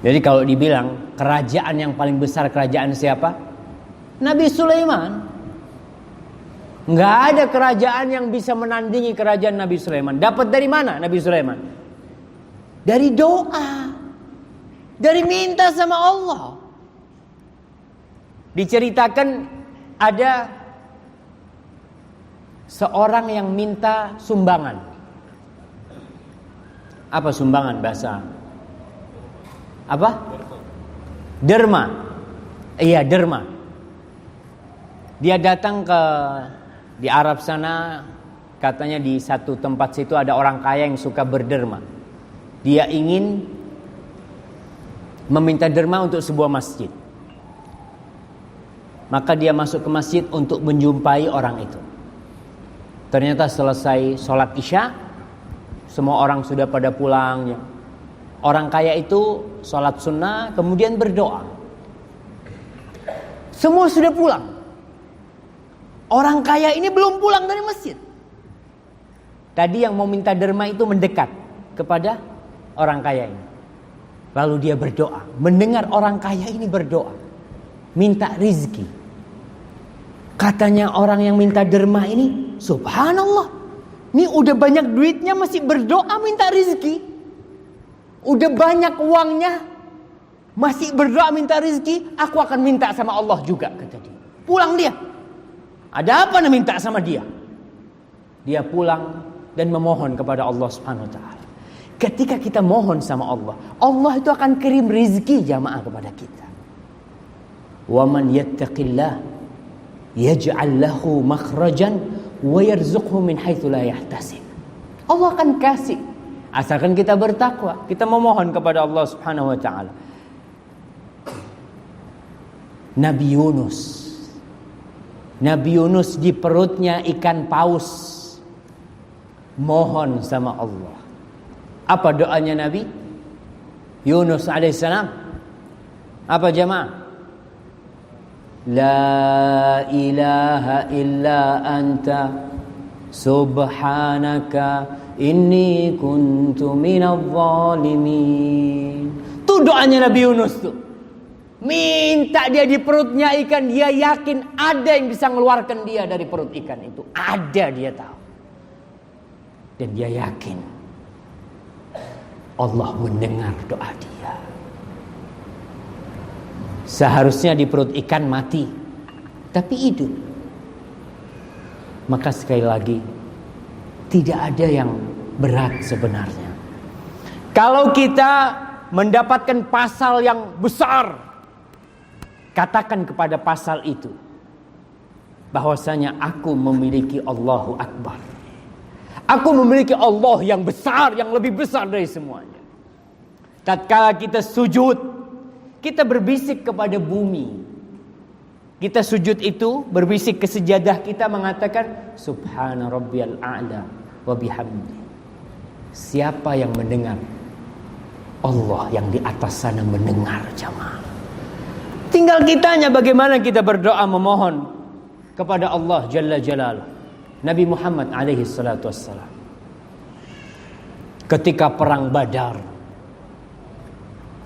Jadi kalau dibilang kerajaan yang paling besar, kerajaan siapa? Nabi Sulaiman. Nggak ada kerajaan yang bisa menandingi kerajaan Nabi Sulaiman. Dapat dari mana Nabi Sulaiman? Dari doa. Dari minta sama Allah. Diceritakan ada seorang yang minta sumbangan. Apa sumbangan bahasa? Apa? Derma. Iya, derma. Dia datang di Arab sana, katanya di satu tempat situ ada orang kaya yang suka berderma. Dia ingin meminta derma untuk sebuah masjid. Maka dia masuk ke masjid untuk menjumpai orang itu. Ternyata selesai sholat isya, semua orang sudah pada pulang. Orang kaya itu sholat sunnah, kemudian berdoa. Semua sudah pulang. Orang kaya ini belum pulang dari masjid. Tadi yang mau minta derma itu mendekat kepada orang kaya ini. Lalu dia berdoa. Mendengar orang kaya ini berdoa, minta rizki. Katanya orang yang minta derma ini, subhanallah, ini udah banyak duitnya masih berdoa minta rizki. Udah banyak uangnya masih berdoa minta rizki. Aku akan minta sama Allah juga, kata dia. Pulang dia. Ada apa nak minta sama dia? Dia pulang dan memohon kepada Allah Subhanahu wa taala. Ketika kita mohon sama Allah, Allah itu akan kirim rizki jamaah kepada kita. Wa man yattaqillah yaj'al lahu makhrajan wa yarzuqhu min haitsu la yahtasib. Allah akan kasih asalkan kita bertakwa, kita memohon kepada Allah Subhanahu wa taala. Nabi Yunus di perutnya ikan paus mohon sama Allah. Apa doanya Nabi Yunus alaihissalam? Apa jemaah? La ilaha illa anta subhanaka inni kuntu minadh zalimin. Itu doanya Nabi Yunus tuh. Minta dia di perutnya ikan, dia yakin ada yang bisa mengeluarkan dia dari perut ikan itu. Ada, dia tahu. Dan dia yakin Allah mendengar doa dia. Seharusnya di perut ikan mati, tapi hidup. Maka sekali lagi, tidak ada yang berat sebenarnya. Kalau kita mendapatkan pasal yang besar, katakan kepada pasal itu bahwasanya aku memiliki Allahu Akbar. Aku memiliki Allah yang besar, yang lebih besar dari semuanya. Tatkala kita sujud, kita berbisik kepada bumi. Kita sujud itu berbisik ke sejadah kita mengatakan Subhana rabbiyal a'la wa bihamdi. Siapa yang mendengar? Allah yang di atas sana mendengar jamaah. Tinggal kitanya bagaimana kita berdoa memohon kepada Allah Jalla Jalaluh. Nabi Muhammad alaihi salatu wassalam ketika perang Badar,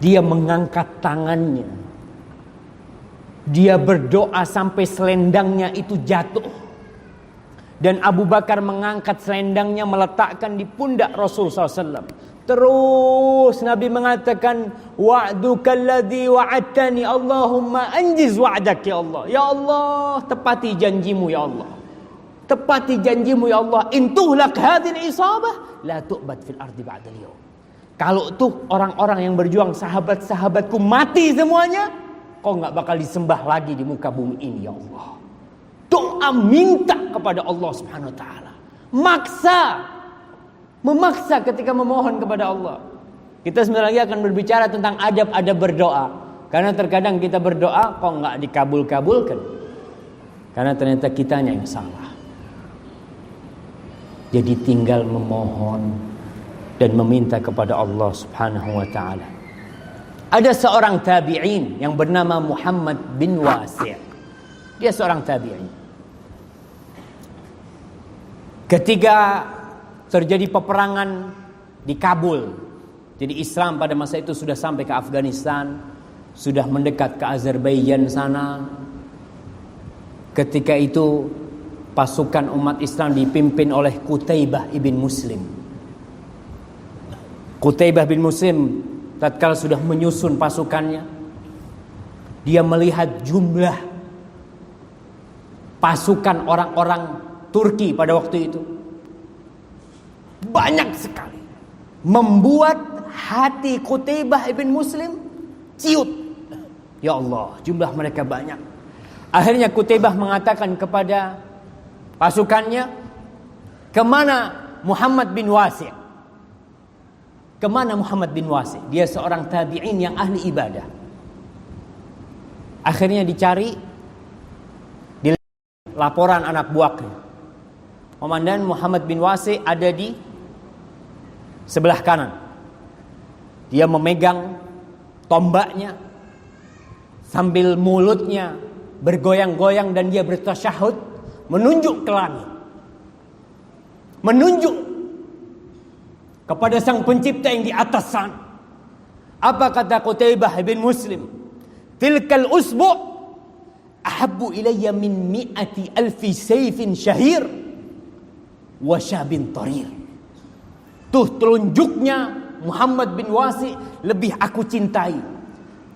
dia mengangkat tangannya, dia berdoa sampai selendangnya itu jatuh, dan Abu Bakar mengangkat selendangnya meletakkan di pundak Rasul SAW. Terus Nabi mengatakan, wa'duka alladhi wa'adtani Allahumma anjiz wa'dak ya Allah. Ya Allah, tepati janjimu ya Allah. Tepati janjimu ya Allah. Intuhlak hadhil isabah la tu'bad fil ardi ba'dal yawm. Kalau tuh orang-orang yang berjuang, sahabat-sahabatku mati semuanya, kau enggak bakal disembah lagi di muka bumi ini ya Allah. Doa minta kepada Allah Subhanahu wa taala. Memaksa ketika memohon kepada Allah. Kita sebentar lagi akan berbicara tentang adab-adab berdoa. Karena terkadang kita berdoa kok enggak dikabul-kabulkan. Karena ternyata kitanya yang salah. Jadi tinggal memohon dan meminta kepada Allah Subhanahu wa taala. Ada seorang tabi'in yang bernama Muhammad bin Wasi'. Dia seorang tabi'in. Ketika terjadi peperangan di Kabul, jadi Islam pada masa itu sudah sampai ke Afghanistan, sudah mendekat ke Azerbaijan sana. Ketika itu pasukan umat Islam dipimpin oleh Qutaibah ibn Muslim. Qutaibah bin Muslim tatkala sudah menyusun pasukannya, dia melihat jumlah pasukan orang-orang Turki pada waktu itu banyak sekali, membuat hati Qutaibah ibn Muslim ciut. Ya Allah, jumlah mereka banyak. Akhirnya Qutaibah mengatakan kepada pasukannya, kemana Muhammad bin Wasi'? Kemana Muhammad bin Wasi'? Dia seorang tabi'in yang ahli ibadah. Akhirnya dicari, di laporan anak buahnya, Komandan Muhammad bin Wasi' ada di sebelah kanan. Dia memegang tombaknya sambil mulutnya bergoyang-goyang dan dia bertasyahud menunjuk ke langit, menunjuk kepada sang pencipta yang di atas sana. Apa kata Qutaibah bin Muslim? Tilkal usbu' ahabbu ilayya min mi'ati alfi sayfin syahir wa syabin tarir. Tuh telunjuknya Muhammad bin Wasi' lebih aku cintai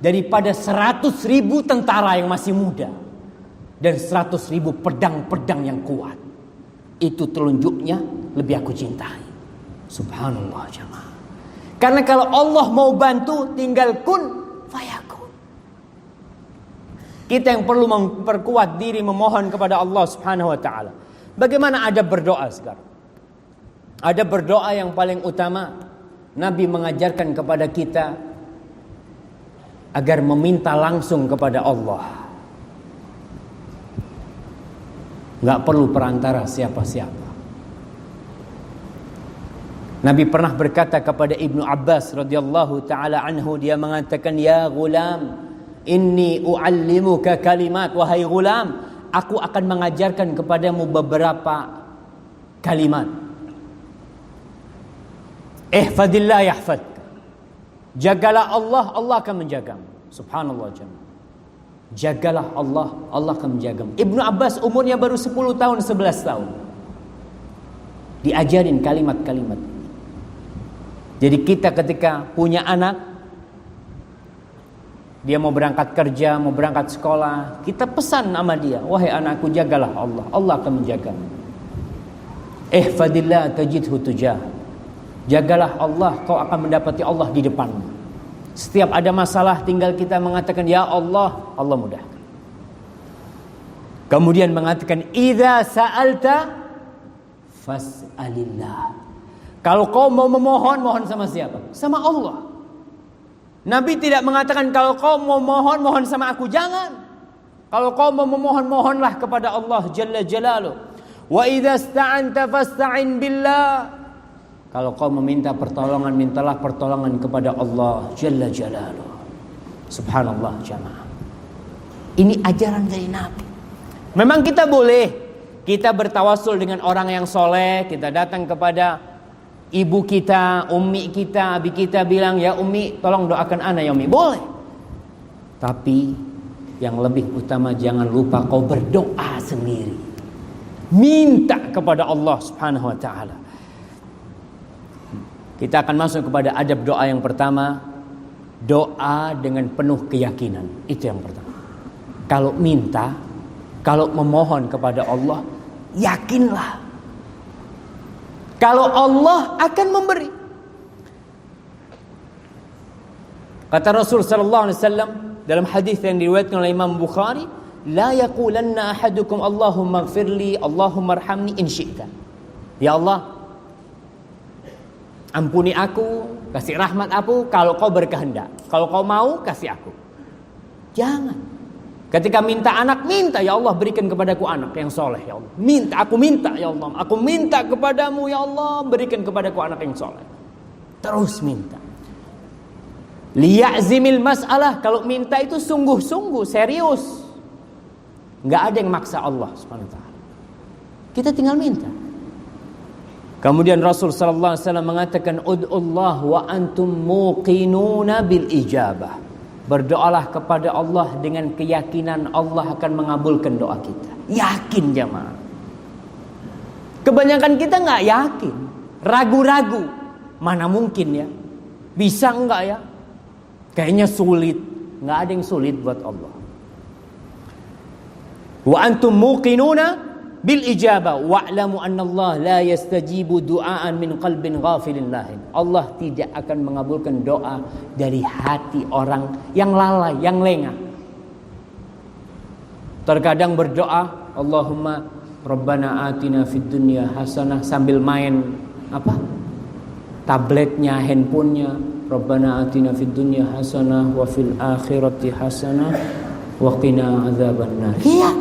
daripada 100.000 tentara yang masih muda dan 100.000 pedang-pedang yang kuat. Itu telunjuknya lebih aku cintai. Subhanallah jemaah. Karena kalau Allah mau bantu tinggal kun fayakun. Kita yang perlu memperkuat diri memohon kepada Allah Subhanahu wa taala. Bagaimana adab berdoa sekarang? Adab berdoa yang paling utama, Nabi mengajarkan kepada kita agar meminta langsung kepada Allah. Gak perlu perantara siapa-siapa. Nabi pernah berkata kepada Ibnu Abbas radhiyallahu taala anhu, dia mengatakan, ya gulam, inni uallimuka kalimat. Wahai gulam, aku akan mengajarkan kepadamu beberapa kalimat. Ihfadillah yahfadka. Jagalah Allah, Allah akan menjagamu. Subhanallah jemaah. Jagalah Allah, Allah akan menjagamu. Ibnu Abbas umurnya baru 10 tahun, 11 tahun. Diajarin kalimat-kalimat. Jadi kita ketika punya anak, dia mau berangkat kerja, mau berangkat sekolah, kita pesan sama dia, wahai anakku, jagalah Allah, Allah akan menjagamu. Ihfadillah tajidhu tujah. Jagalah Allah, kau akan mendapati Allah di depanmu. Setiap ada masalah tinggal kita mengatakan ya Allah, Allah mudahkan. Kemudian mengatakan idza sa'alta fas'alillah. Kalau kau mau memohon, mohon sama siapa? Sama Allah. Nabi tidak mengatakan kalau kau mau mohon, mohon sama aku. Jangan. Kalau kau mau memohon, mohonlah kepada Allah Jalla Jalaluh. Wa idza sta'anta fasta'in billah. Kalau kau meminta pertolongan, mintalah pertolongan kepada Allah Jalla Jalaluh. Subhanallah jamaah. Ini ajaran dari Nabi. Memang kita boleh, kita bertawasul dengan orang yang soleh, kita datang kepada ibu kita, ummi kita, abi kita, bilang, ya ummi tolong doakan ana ya ummi. Boleh. Tapi yang lebih utama jangan lupa kau berdoa sendiri. Minta kepada Allah Subhanahu wa taala. Kita akan masuk kepada adab doa yang pertama. Doa dengan penuh keyakinan. Itu yang pertama. Kalau minta, kalau memohon kepada Allah, yakinlah kalau Allah akan memberi. Kata Rasul sallallahu alaihi wasallam dalam hadis yang diriwayatkan oleh Imam Bukhari, la yaqulanna ahadukum Allahumma ighfirli, Allahumma arhamni in syi'ta. Ya Allah, ampuni aku, kasih rahmat aku kalau kau berkehendak. Kalau kau mau, kasih aku. Jangan. Ketika minta anak, minta ya Allah berikan kepadaku anak yang soleh ya Allah. Minta, aku minta ya Allah. Aku minta kepadamu ya Allah berikan kepadaku anak yang soleh. Terus minta. Liya'zimil mas'alah. Kalau minta itu sungguh-sungguh, serius. Nggak ada yang maksa Allah subhanahu wa ta'ala. Kita tinggal minta. Kemudian Rasul sallallahu alaihi wasallam mengatakan, ud'ullah wa antum muqinuna bil ijabah. Berdoalah kepada Allah dengan keyakinan Allah akan mengabulkan doa kita. Yakin jemaah. Kebanyakan kita nggak yakin, ragu-ragu. Mana mungkin ya? Bisa nggak ya? Kayaknya sulit. Nggak ada yang sulit buat Allah. Wa antum muqinuna bil ijabah wa'lamu anna Allah la yastajibu du'aan min qalbin ghafilin lahin. Allah tidak akan mengabulkan doa dari hati orang yang lalai, yang lengah. Terkadang berdoa, Allahumma Rabbana atina fid dunya hasanah, sambil main tabletnya, handphonenya. Rabbana atina fid dunya hasanah wa fil akhirati hasanah wa qina adzabannar. Iya,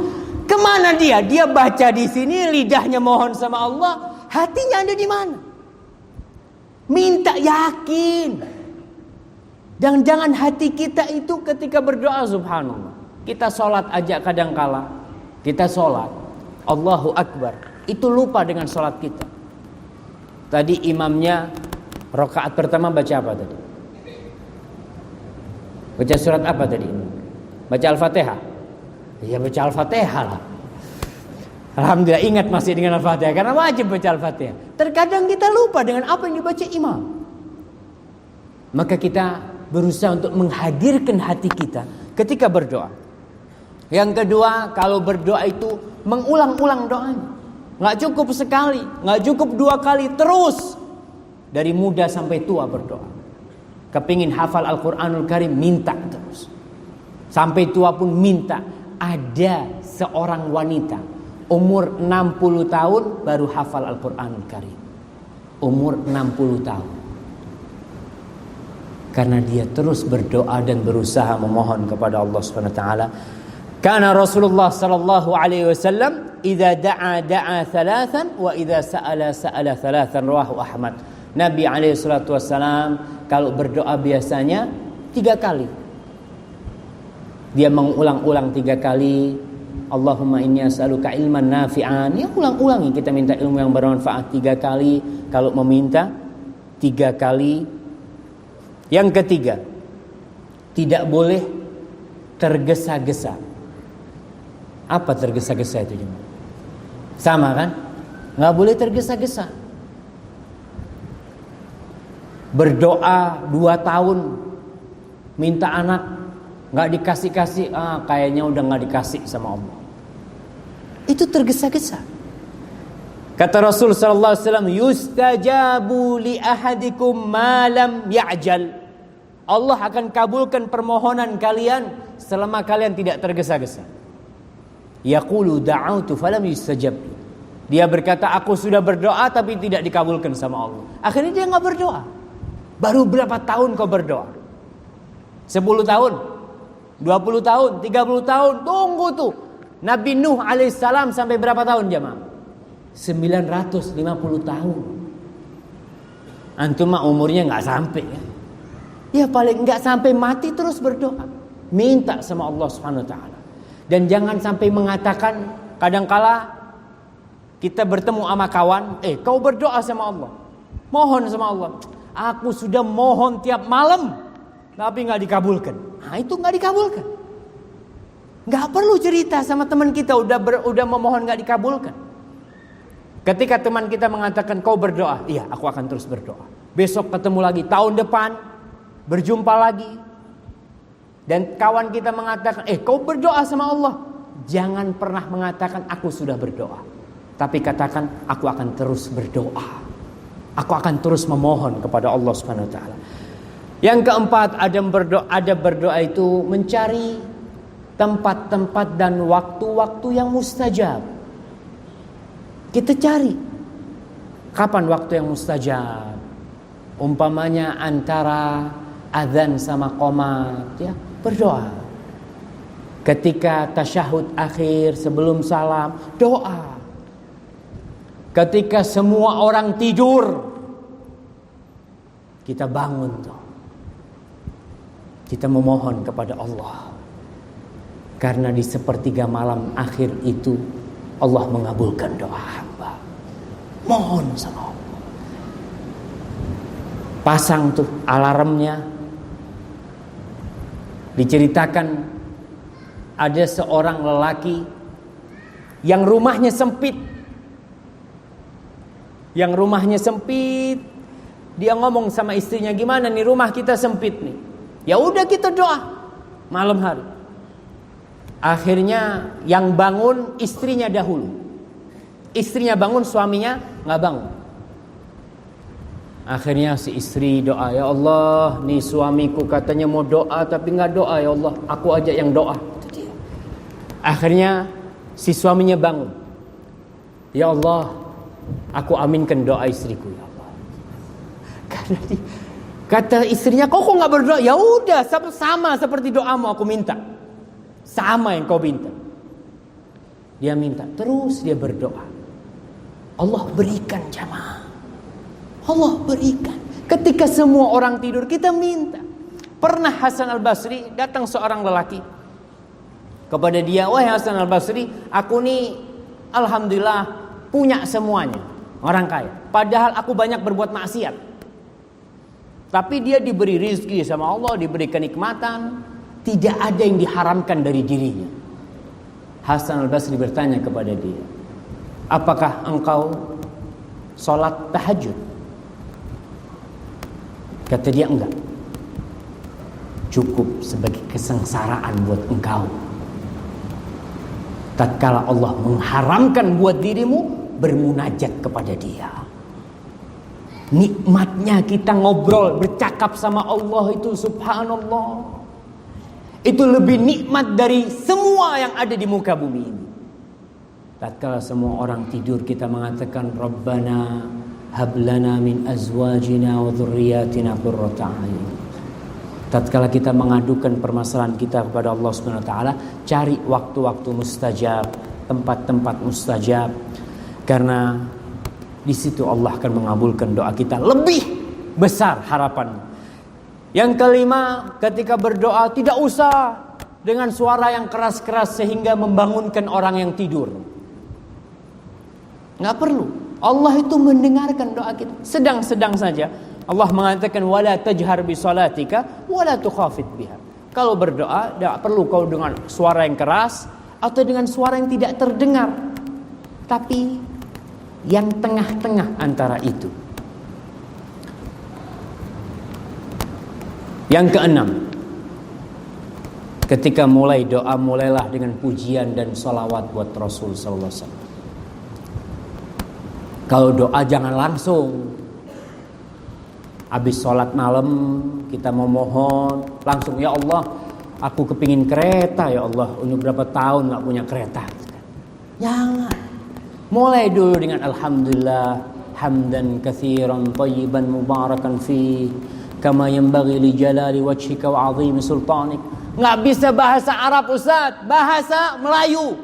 kemana dia? Dia baca di sini, lidahnya mohon sama Allah, hatinya ada di mana? Minta yakin. Dan jangan hati kita itu ketika berdoa, subhanallah. Kita sholat aja kadangkala, kita sholat, Allahu Akbar, itu lupa dengan sholat kita. Tadi imamnya rakaat pertama baca apa tadi? Baca surat apa tadi? Baca Al-Fatihah? Ya baca Al-Fatihah lah. Alhamdulillah ingat masih dengan Al-Fatihah, karena wajib baca Al-Fatihah. Terkadang kita lupa dengan apa yang dibaca imam. Maka kita berusaha untuk menghadirkan hati kita ketika berdoa. Yang kedua, kalau berdoa itu mengulang-ulang doanya. Nggak cukup sekali, nggak cukup 2 kali, terus. Dari muda sampai tua berdoa. Kepingin hafal Al-Quranul Karim, minta terus. Sampai tua pun minta. Ada seorang wanita, umur 60 tahun baru hafal Al-Quranul Karim. Umur 60 tahun. Karena dia terus berdoa dan berusaha memohon kepada Allah Subhanahu wa taala. Karena Rasulullah sallallahu alaihi wasallam idza da'a thalathan wa idza sa'ala thalathan, rawahu Ahmad. Nabi alaihi salatu wasallam kalau berdoa biasanya 3 kali. Dia mengulang-ulang 3 kali. Allahumma inni as'aluka ilman nafi'an. Ya ulang-ulangi, kita minta ilmu yang bermanfaat 3 kali. Kalau meminta 3 kali. Yang ketiga, tidak boleh tergesa-gesa. Apa tergesa-gesa itu? Sama kan? Nggak boleh tergesa-gesa. Berdoa 2 tahun, minta anak, nggak dikasih-kasih, kayaknya udah nggak dikasih sama Allah. Itu tergesa-gesa. Kata Rasul sallallahu alaihi wasallam, yustajabu li ahadikum ma lam ya'jal. Allah akan kabulkan permohonan kalian selama kalian tidak tergesa-gesa. Yaqulu da'autu falam yustajab. Dia berkata, aku sudah berdoa tapi tidak dikabulkan sama Allah. Akhirnya dia nggak berdoa. Baru berapa tahun kau berdoa? 10 tahun, 20 tahun, 30 tahun. Tunggu tuh. Nabi Nuh alaihissalam sampai berapa tahun jemaah? 950 tahun. Antum mah umurnya nggak sampai ya. Ya paling nggak sampai mati terus berdoa, minta sama Allah Subhanahu wa taala. Dan jangan sampai mengatakan, kadangkala kita bertemu sama kawan, kau berdoa sama Allah, mohon sama Allah. Aku sudah mohon tiap malam, tapi nggak dikabulkan. Nah itu nggak dikabulkan. Nggak perlu cerita sama teman kita udah memohon nggak dikabulkan. Ketika teman kita mengatakan kau berdoa, iya aku akan terus berdoa. Besok ketemu lagi, tahun depan berjumpa lagi. Dan kawan kita mengatakan, kau berdoa sama Allah. Jangan pernah mengatakan aku sudah berdoa. Tapi katakan aku akan terus berdoa. Aku akan terus memohon kepada Allah Subhanahu wa taala. Yang keempat, ada berdoa itu mencari tempat-tempat dan waktu-waktu yang mustajab. Kita cari kapan waktu yang mustajab. Umpamanya antara azan sama qomat, ya, berdoa. Ketika tasyahud akhir sebelum salam, doa. Ketika semua orang tidur, kita bangun tuh. Kita memohon kepada Allah. Karena di sepertiga malam akhir itu Allah mengabulkan doa hamba. Mohon sama Allah. Pasang tuh alarmnya. Diceritakan ada seorang lelaki yang rumahnya sempit. Yang rumahnya sempit, dia ngomong sama istrinya, gimana nih rumah kita sempit nih. Ya udah kita doa malam hari. Akhirnya yang bangun istrinya dahulu. Istrinya bangun, suaminya nggak bangun. Akhirnya si istri doa, ya Allah, nih suamiku katanya mau doa tapi nggak doa, ya Allah, aku aja yang doa. Akhirnya si suaminya bangun. Ya Allah, aku aminkan doa istriku ya Allah. Kata istrinya, kok nggak berdoa? Ya udah, sama seperti doamu aku minta. Sama yang kau minta. Dia minta, terus dia berdoa. Allah berikan jamaah. Allah berikan. Ketika semua orang tidur, kita minta. Pernah Hasan al-Basri datang seorang lelaki kepada dia, wahai Hasan al-Basri, aku nih alhamdulillah punya semuanya, orang kaya. Padahal aku banyak berbuat maksiat. Tapi dia diberi rizki sama Allah, diberi kenikmatan, tidak ada yang diharamkan dari dirinya. Hasan al-Basri bertanya kepada dia, apakah engkau sholat tahajud? Kata dia, enggak. Cukup sebagai kesengsaraan buat engkau. Tatkala Allah mengharamkan buat dirimu, bermunajat kepada dia. Nikmatnya kita ngobrol, bercakap sama Allah itu subhanallah. Itu lebih nikmat dari semua yang ada di muka bumi ini. Tatkala semua orang tidur, kita mengatakan Rabbana hablana min azwajina wa dhurriyyatina qurrata a'yun. Tatkala kita mengadukan permasalahan kita kepada Allah Subhanahu wa taala, cari waktu-waktu mustajab, tempat-tempat mustajab. Karena di situ Allah akan mengabulkan doa kita lebih besar harapan. Yang kelima, ketika berdoa tidak usah dengan suara yang keras-keras sehingga membangunkan orang yang tidur. Enggak perlu. Allah itu mendengarkan doa kita. Sedang-sedang saja. Allah mengatakan wala tajhar bi salatika wala tukhafit biha. Kalau berdoa tidak perlu kau dengan suara yang keras atau dengan suara yang tidak terdengar. Tapi yang tengah-tengah antara itu. Yang keenam, ketika mulai doa, mulailah dengan pujian dan salawat buat Rasul sallallahu alaihi wasallam. Kalau doa jangan langsung. Habis sholat malam kita mau mohon langsung, ya Allah aku kepingin kereta ya Allah, udah berapa tahun gak punya kereta. Jangan. Mulai dulu dengan alhamdulillah hamdan katsiran thayyiban mubarakan fi kama yanbaghi li jalali wajhika wa 'azimi sultanik. Gak bisa bahasa Arab Ustaz, bahasa Melayu.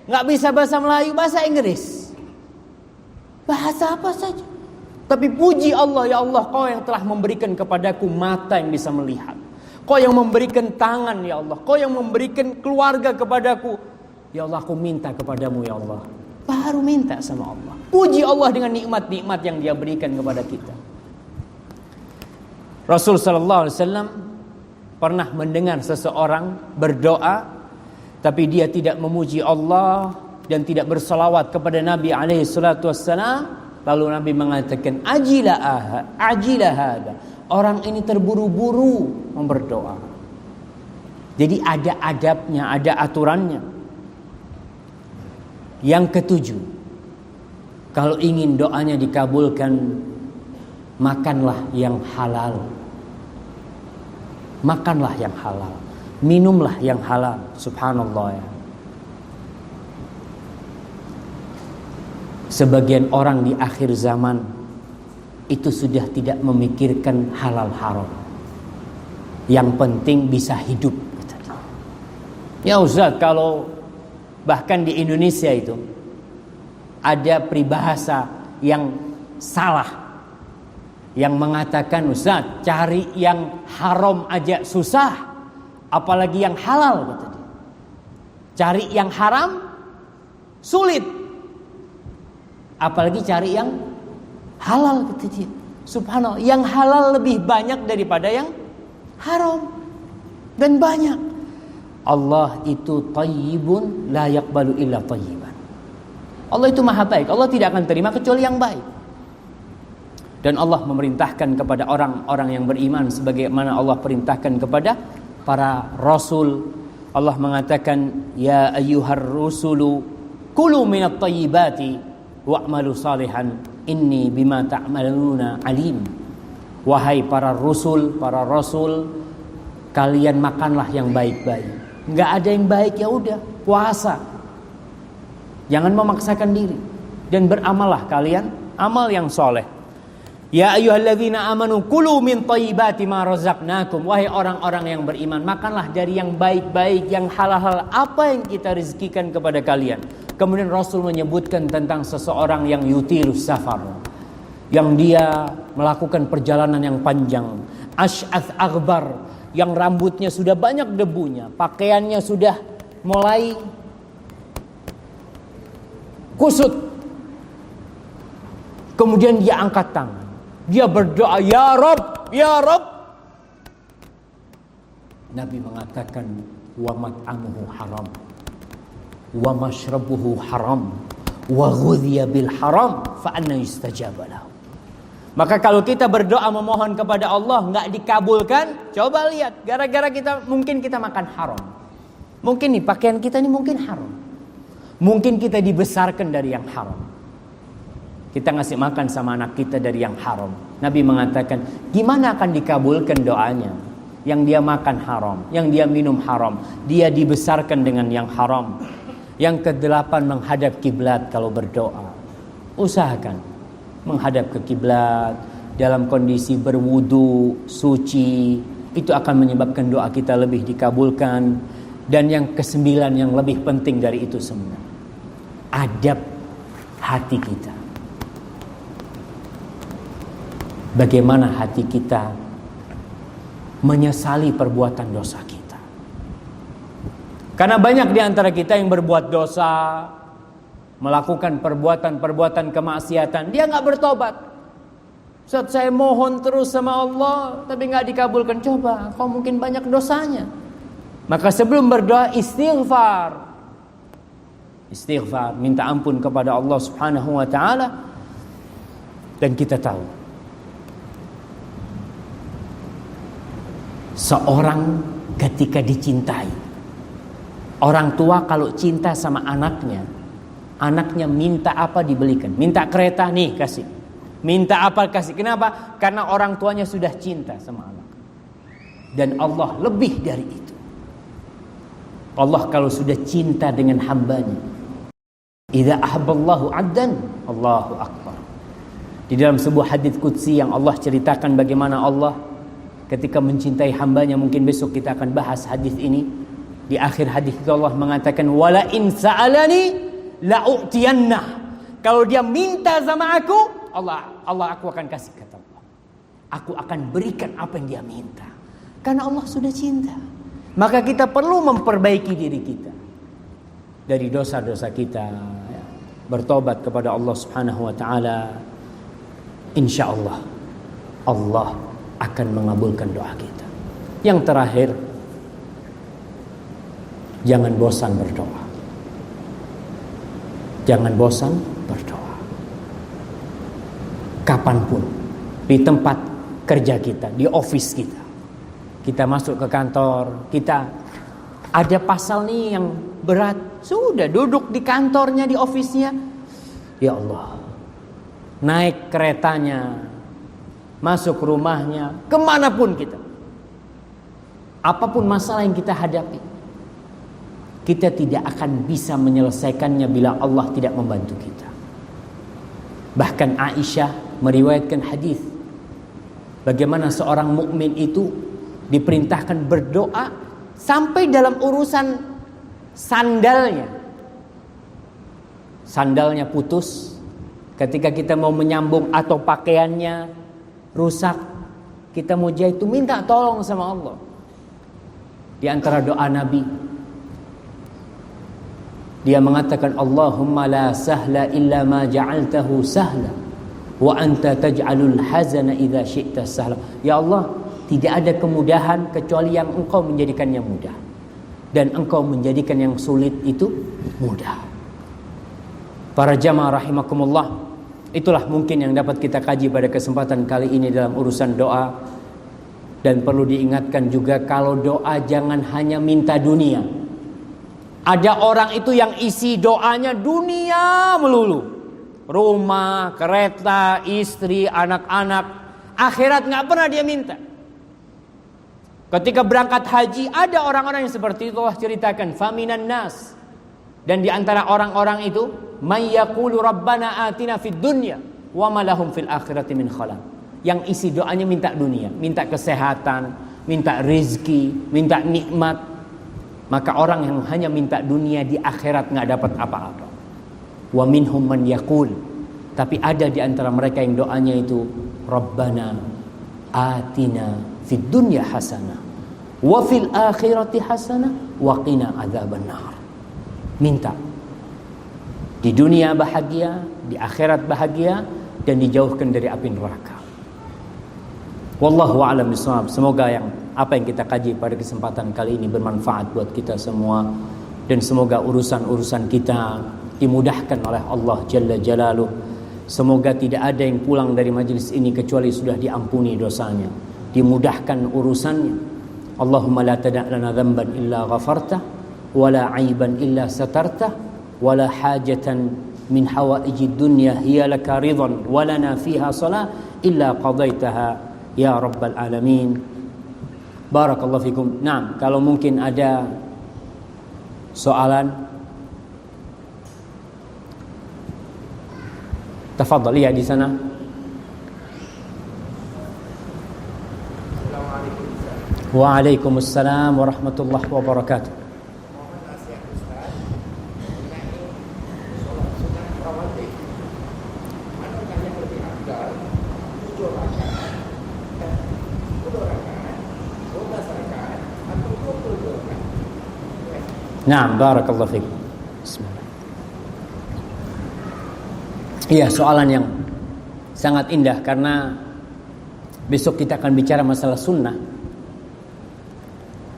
Gak bisa bahasa Melayu, bahasa Inggris. Bahasa apa saja. Tapi puji Allah, ya Allah, kau yang telah memberikan kepadaku mata yang bisa melihat. Kau yang memberikan tangan, ya Allah. Kau yang memberikan keluarga kepadaku. Ya Allah, aku minta kepadamu, ya Allah. Baru minta sama Allah. Puji Allah dengan nikmat-nikmat yang dia berikan kepada kita. Rasul sallallahu alaihi wasallam pernah mendengar seseorang berdoa, tapi dia tidak memuji Allah dan tidak bersalawat kepada Nabi alaihi salatu wassalam. Lalu Nabi mengatakan ajilah hada. Orang ini terburu-buru berdoa. Jadi ada adabnya, ada aturannya. Yang ketujuh, kalau ingin doanya dikabulkan, makanlah yang halal. Makanlah yang halal. Minumlah yang halal. Subhanallah ya. Sebagian orang di akhir zaman itu sudah tidak memikirkan halal haram. Yang penting bisa hidup. Ya Ustaz, kalau bahkan di Indonesia itu ada peribahasa yang salah, yang mengatakan Ustaz, cari yang haram aja susah, apalagi yang halal, kata dia. Cari yang haram sulit, apalagi cari yang halal, kata dia. Subhanallah, yang halal lebih banyak daripada yang haram. Dan banyak. Allah itu thayyibun la yaqbalu illa thayyiban. Allah itu maha baik. Allah tidak akan terima kecuali yang baik. Dan Allah memerintahkan kepada orang-orang yang beriman sebagaimana Allah perintahkan kepada para rasul. Allah mengatakan, ya ayyuhar rusulu kulu minat thayyibati wa'malu salihan inni bima ta'maluna alim. Wahai para rasul, kalian makanlah yang baik-baik. Nggak ada yang baik, ya udah puasa. Jangan memaksakan diri dan beramallah kalian amal yang soleh. Ya ayyuhalladzina amanu kulu min thayyibati ma razaqnakum. Wahai orang-orang yang beriman, makanlah dari yang baik-baik, yang halal-halal apa yang kita rezekikan kepada kalian. Kemudian Rasul menyebutkan tentang seseorang yang yutirus safar, yang dia melakukan perjalanan yang panjang. Ash'ath aghbar, yang rambutnya sudah banyak debunya, pakaiannya sudah mulai kusut. Kemudian dia angkat tangan, dia berdoa, ya Rabb, ya Rabb. Nabi mengatakan, wa mat'amuhu haram, wa mashrabuhu haram, wa ghudhiya bil haram, fa anna yustajaba lahu. Maka kalau kita berdoa memohon kepada Allah nggak dikabulkan, coba lihat, gara-gara mungkin kita makan haram. Mungkin nih pakaian kita ini mungkin haram. Mungkin kita dibesarkan dari yang haram. Kita ngasih makan sama anak kita dari yang haram. Nabi mengatakan, gimana akan dikabulkan doanya? Yang dia makan haram, yang dia minum haram, dia dibesarkan dengan yang haram. Yang kedelapan, menghadap kiblat kalau berdoa. Usahakan menghadap ke kiblat dalam kondisi berwudu, suci. Itu akan menyebabkan doa kita lebih dikabulkan. Dan yang kesembilan yang lebih penting dari itu semua, adab hati kita. Bagaimana hati kita menyesali perbuatan dosa kita. Karena banyak di antara kita yang berbuat dosa, melakukan perbuatan-perbuatan kemaksiatan, dia nggak bertobat. Saat saya mohon terus sama Allah, tapi nggak dikabulkan. Coba, kau mungkin banyak dosanya. Maka sebelum berdoa, istighfar, minta ampun kepada Allah Subhanahu Wa Taala. Dan kita tahu, seorang ketika dicintai, orang tua kalau cinta sama anaknya, anaknya minta apa dibelikan. Minta kereta, nih kasih. Minta apa kasih. Kenapa? Karena orang tuanya sudah cinta sama anak. Dan Allah lebih dari itu. Allah kalau sudah cinta dengan hambanya, idza ahabballahu 'abdan, Allahu akbar. Di dalam sebuah hadits qudsi yang Allah ceritakan bagaimana Allah ketika mencintai hambanya, mungkin besok kita akan bahas hadis ini. Di akhir hadis itu Allah mengatakan, wala in sa'alani la'u'tiyannah. Kalau dia minta sama aku, Allah aku akan kasih, kata Allah. Aku akan berikan apa yang dia minta. Karena Allah sudah cinta. Maka kita perlu memperbaiki diri kita dari dosa-dosa kita, bertobat kepada Allah Subhanahu Wa Taala. Insya Allah, Allah akan mengabulkan doa kita. Yang terakhir, jangan bosan berdoa. Jangan bosan berdoa. Kapanpun, di tempat kerja kita, di office kita. Kita masuk ke kantor, kita ada pasal nih yang berat. Sudah duduk di kantornya, di office-nya. Ya Allah, naik keretanya, masuk rumahnya, kemanapun kita. Apapun masalah yang kita hadapi, kita tidak akan bisa menyelesaikannya bila Allah tidak membantu kita. Bahkan Aisyah meriwayatkan hadis bagaimana seorang mukmin itu diperintahkan berdoa sampai dalam urusan sandalnya. Sandalnya putus, ketika kita mau menyambung atau pakaiannya rusak, kita mau jahit itu minta tolong sama Allah. Di antara doa Nabi, dia mengatakan, Allahumma la sahla illa ma ja'altahu sahla wa anta taj'alul hazana idza syi'ta sahla. Ya Allah, tidak ada kemudahan kecuali yang Engkau menjadikannya mudah, dan Engkau menjadikan yang sulit itu mudah. Para jamaah rahimakumullah, itulah mungkin yang dapat kita kaji pada kesempatan kali ini dalam urusan doa. Dan perlu diingatkan juga, kalau doa jangan hanya minta dunia. Ada orang itu yang isi doanya dunia melulu. Rumah, kereta, istri, anak-anak. Akhirat gak pernah dia minta. Ketika berangkat haji ada orang-orang yang seperti itu Allah ceritakan, faminan nas. Dan di antara orang-orang itu, may yaqulu rabbana atina fid dunya wa ma lahum fil akhirati min khalaq. Yang isi doanya minta dunia, minta kesehatan, minta rezeki, minta nikmat. Maka orang yang hanya minta dunia di akhirat nggak dapat apa-apa. Wa minhum man yaqul, tapi ada di antara mereka yang doanya itu rabbana atina fid dunya hasanah wa fil akhirati hasanah wa qina adzabannar. Minta di dunia bahagia, di akhirat bahagia, dan dijauhkan dari api neraka. Wallahu a'lam bishawab. Semoga apa yang kita kaji pada kesempatan kali ini bermanfaat buat kita semua, dan semoga urusan-urusan kita dimudahkan oleh Allah Jalla Jalaluh. Semoga tidak ada yang pulang dari majlis ini kecuali sudah diampuni dosanya, dimudahkan urusannya. Allahumma la tada' lana dhanban illa ghafartah, wala 'aiban illa satartah, wala hajatan min hawaijid dunya hiya laka ridhan walana fiha salah illa qadaitaha ya rabbal alamin. Barakallahu fikum. Nah, kalau mungkin ada soalan, tafadhal ya di sana. Waalaikumsalam warahmatullahi wabarakatuh. Naam, barakallahu fiik. Bismillah. Iya, soalan yang sangat indah karena besok kita akan bicara masalah sunnah.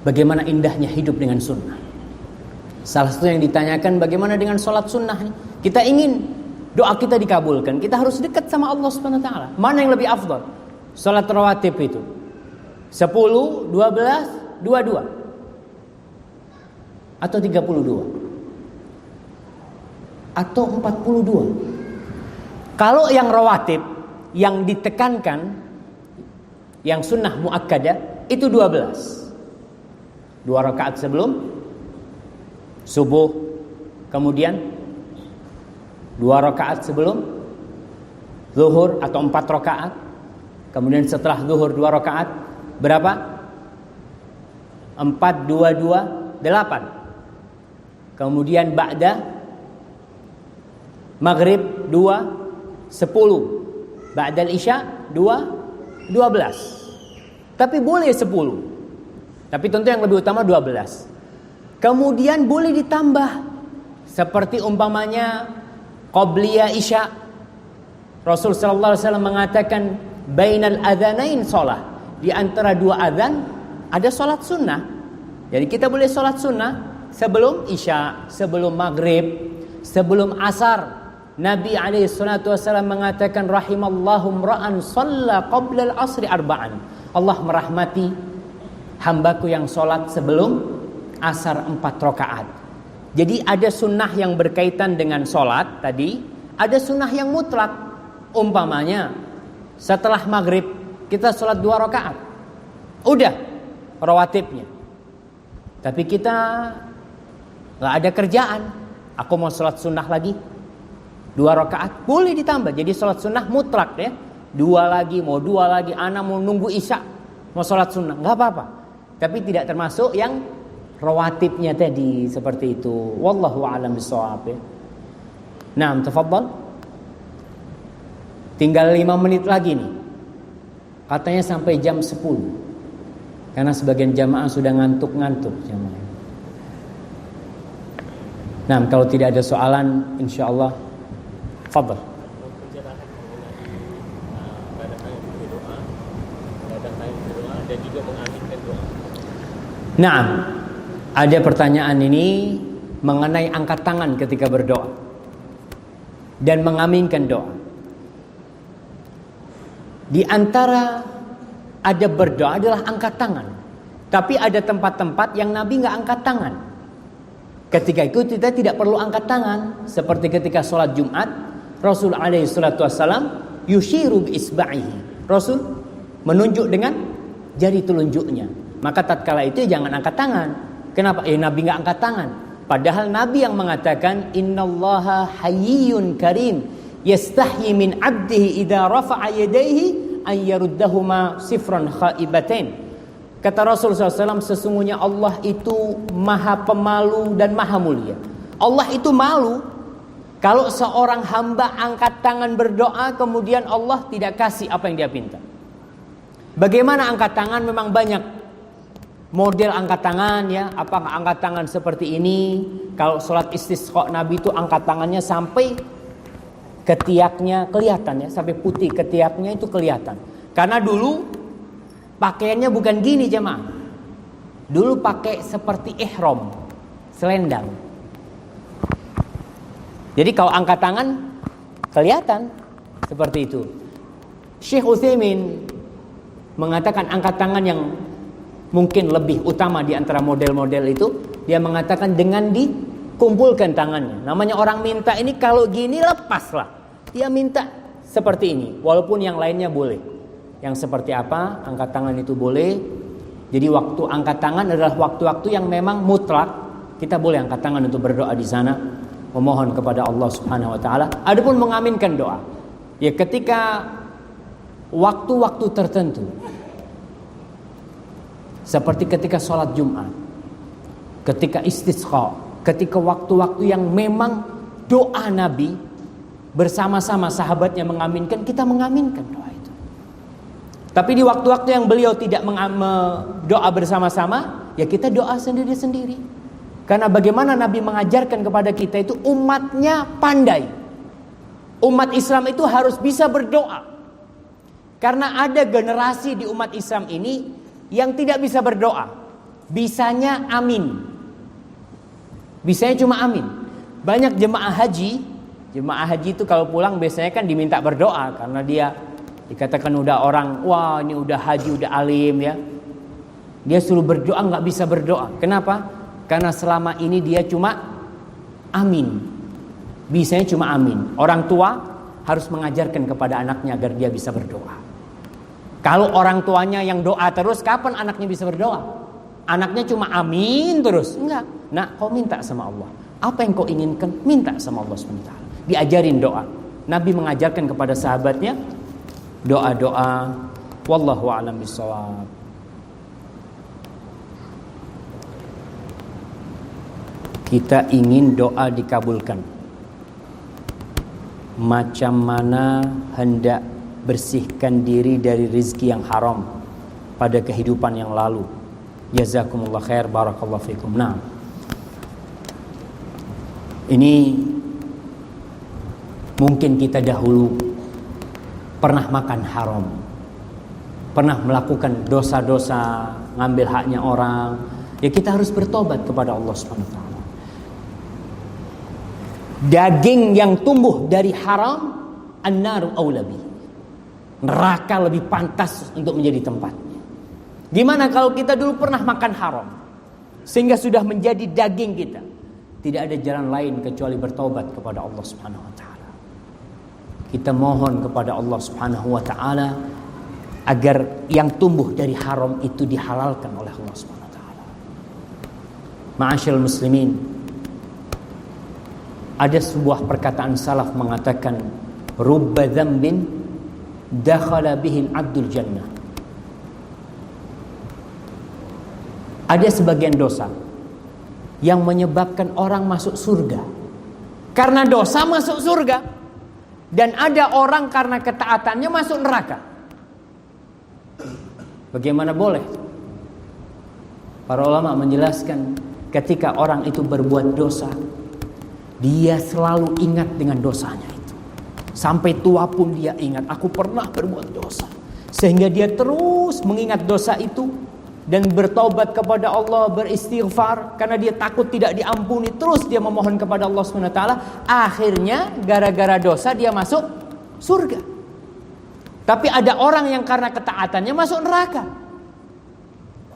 Bagaimana indahnya hidup dengan sunnah. Salah satu yang ditanyakan, bagaimana dengan sholat sunnah? Kita ingin doa kita dikabulkan, kita harus dekat sama Allah Subhanahu wa taala. Mana yang lebih afdal? Sholat rawatib itu 10, 12, 22 atau 32 atau 42. Kalau yang rawatib, yang ditekankan, yang sunnah muakkadah itu 12. 2 rakaat sebelum subuh, kemudian 2 rakaat sebelum zuhur atau 4 rakaat, kemudian setelah zuhur 2 rakaat, berapa? 4, 2, 2, 8. Kemudian ba'da maghrib 2, 10. Ba'dal isya 2, 12. Tapi boleh 10. Tapi tentu yang lebih utama 12. Kemudian boleh ditambah, seperti umpamanya qabliyah isya. Rasul sallallahu alaihi wasallam mengatakan bainal adzanain shalah. Di antara 2 azan ada salat sunnah. Jadi kita boleh salat sunnah sebelum isya, sebelum maghrib, sebelum asar. Nabi alaihi salatu wasallam mengatakan rahimallahu imra'an shalla qabla al-'asri arba'an. Allah merahmati hambaku yang sholat sebelum asar 4 rakaat. Jadi ada sunnah yang berkaitan dengan sholat tadi, ada sunnah yang mutlak. Umpamanya setelah maghrib kita sholat 2 rakaat, udah rawatibnya. Tapi kita gak ada kerjaan, aku mau sholat sunnah lagi 2 rakaat, boleh ditambah. Jadi sholat sunnah mutlak ya, 2 lagi, mau 2 lagi, anak mau nunggu isya, mau sholat sunnah, gak apa-apa. Tapi tidak termasuk yang rawatibnya tadi seperti itu. Wallahu a'lam bishawab. Naam, tafadhal. Tinggal 5 menit lagi nih. Katanya sampai jam 10. Karena sebagian jamaah sudah ngantuk-ngantuk jamaah. Naam, kalau tidak ada soalan insyaallah tafadhal. Dan juga mengaminkan doa. Nah, ada pertanyaan ini mengenai angkat tangan ketika berdoa dan mengaminkan doa. Di antara ada berdoa adalah angkat tangan, tapi ada tempat-tempat yang Nabi nggak angkat tangan. Ketika itu kita tidak perlu angkat tangan, seperti ketika sholat Jumat, Rasul alaihi salatu wassalam yushiru bi isba'ihi. Rasul menunjuk dengan jari telunjuknya. Maka tatkala itu jangan angkat tangan. Kenapa? Nabi nggak angkat tangan. Padahal Nabi yang mengatakan innallaha hayyun karim yastahyi min 'abdihi idza rafa'a yadayhi an yaruddahuma sifran khaibatain. Kata Rasulullah SAW, sesungguhnya Allah itu maha pemalu dan maha mulia. Allah itu malu kalau seorang hamba angkat tangan berdoa kemudian Allah tidak kasih apa yang dia minta. Bagaimana angkat tangan? Memang banyak model angkat tangan ya. Apakah angkat tangan seperti ini? Kalau sholat istisqa Nabi itu angkat tangannya sampai ketiaknya kelihatan ya, sampai putih ketiaknya itu kelihatan. Karena dulu pakaiannya bukan gini jemaah. Dulu pakai seperti ihram, selendang. Jadi kalau angkat tangan kelihatan seperti itu. Syekh Utsaimin mengatakan angkat tangan yang mungkin lebih utama di antara model-model itu, dia mengatakan dengan dikumpulkan tangannya. Namanya orang minta ini kalau gini lepaslah. Dia minta seperti ini, walaupun yang lainnya boleh. Yang seperti apa? Angkat tangan itu boleh. Jadi waktu angkat tangan adalah waktu-waktu yang memang mutlak. Kita boleh angkat tangan untuk berdoa di sana, memohon kepada Allah Subhanahu wa taala. Adapun mengaminkan doa, ya ketika waktu-waktu tertentu. Seperti ketika sholat Jumat, ketika istisqa, ketika waktu-waktu yang memang doa Nabi bersama-sama sahabatnya mengaminkan, kita mengaminkan doa itu. Tapi di waktu-waktu yang beliau tidak doa bersama-sama, ya kita doa sendiri-sendiri. Karena bagaimana Nabi mengajarkan kepada kita itu umatnya pandai. Umat Islam itu harus bisa berdoa. Karena ada generasi di umat Islam ini yang tidak bisa berdoa. Bisanya amin. Bisanya cuma amin. Banyak jemaah haji itu kalau pulang biasanya kan diminta berdoa. Karena dia dikatakan udah orang, wah ini udah haji, udah alim ya. Dia suruh berdoa gak bisa berdoa. Kenapa? Karena selama ini dia cuma amin. Bisanya cuma amin. Orang tua harus mengajarkan kepada anaknya agar dia bisa berdoa. Kalau orang tuanya yang doa terus, kapan anaknya bisa berdoa? Anaknya cuma amin terus. Enggak. Nah, kau minta sama Allah. Apa yang kau inginkan, minta sama Allah SWT. Diajarin doa. Nabi mengajarkan kepada sahabatnya doa-doa. Wallahu a'lam bishawab. Kita ingin doa dikabulkan. Macam mana hendak bersihkan diri dari rizki yang haram pada kehidupan yang lalu. Jazakumullah khair, barakallahu fikum. Nah, ini mungkin kita dahulu pernah makan haram, pernah melakukan dosa-dosa, ngambil haknya orang. Ya kita harus bertobat kepada Allah Subhanahu wa taala. Daging yang tumbuh dari haram, an-naru aula bihi. Neraka lebih pantas untuk menjadi tempatnya. Gimana kalau kita dulu pernah makan haram sehingga sudah menjadi daging kita? Tidak ada jalan lain kecuali bertobat kepada Allah Subhanahu wa taala. Kita mohon kepada Allah Subhanahu wa taala agar yang tumbuh dari haram itu dihalalkan oleh Allah Subhanahu wa taala. Ma'asyiral muslimin, ada sebuah perkataan salaf mengatakan rubba dzambin dakhala bihi al-'abdul jannah. Ada sebagian dosa yang menyebabkan orang masuk surga. Karena dosa masuk surga. Dan ada orang karena ketaatannya masuk neraka. Bagaimana boleh? Para ulama menjelaskan ketika orang itu berbuat dosa, dia selalu ingat dengan dosanya itu. Sampai tua pun dia ingat, aku pernah berbuat dosa. Sehingga dia terus mengingat dosa itu dan bertaubat kepada Allah, beristighfar karena dia takut tidak diampuni. Terus dia memohon kepada Allah SWT. Akhirnya gara-gara dosa dia masuk surga. Tapi ada orang yang karena ketaatannya masuk neraka.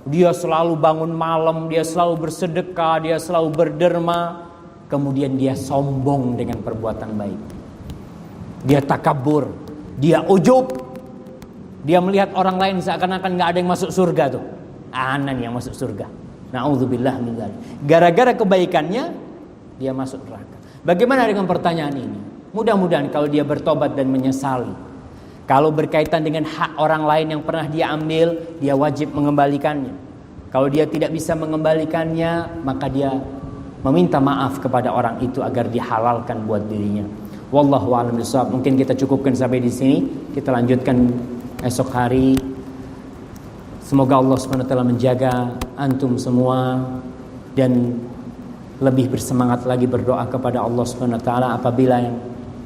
Dia selalu bangun malam, dia selalu bersedekah, dia selalu berderma. Kemudian dia sombong dengan perbuatan baik. Dia takabur, dia ujub. Dia melihat orang lain seakan-akan gak ada yang masuk surga tuh. Anan yang masuk surga. Na'udzubillah min dzalik. Gara-gara kebaikannya dia masuk neraka. Bagaimana dengan pertanyaan ini? Mudah-mudahan kalau dia bertobat dan menyesali. Kalau berkaitan dengan hak orang lain yang pernah dia ambil, dia wajib mengembalikannya. Kalau dia tidak bisa mengembalikannya, maka dia meminta maaf kepada orang itu agar dihalalkan buat dirinya. Wallahu a'lam bishawab. Mungkin kita cukupkan sampai di sini. Kita lanjutkan esok hari. Semoga Allah SWT menjaga antum semua dan lebih bersemangat lagi berdoa kepada Allah SWT apabila yang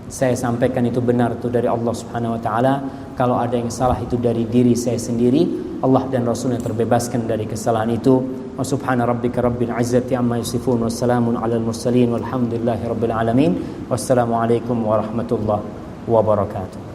saya sampaikan itu benar itu dari Allah Subhanahu wa taala. Kalau ada yang salah itu dari diri saya sendiri. Allah dan Rasulnya terbebaskan dari kesalahan itu. Wa subhana rabbika rabbil izzati amma yasifun. Wassalamun alal mursalin walhamdulillahi rabbil alamin. Wassalamualaikum warahmatullahi wabarakatuh.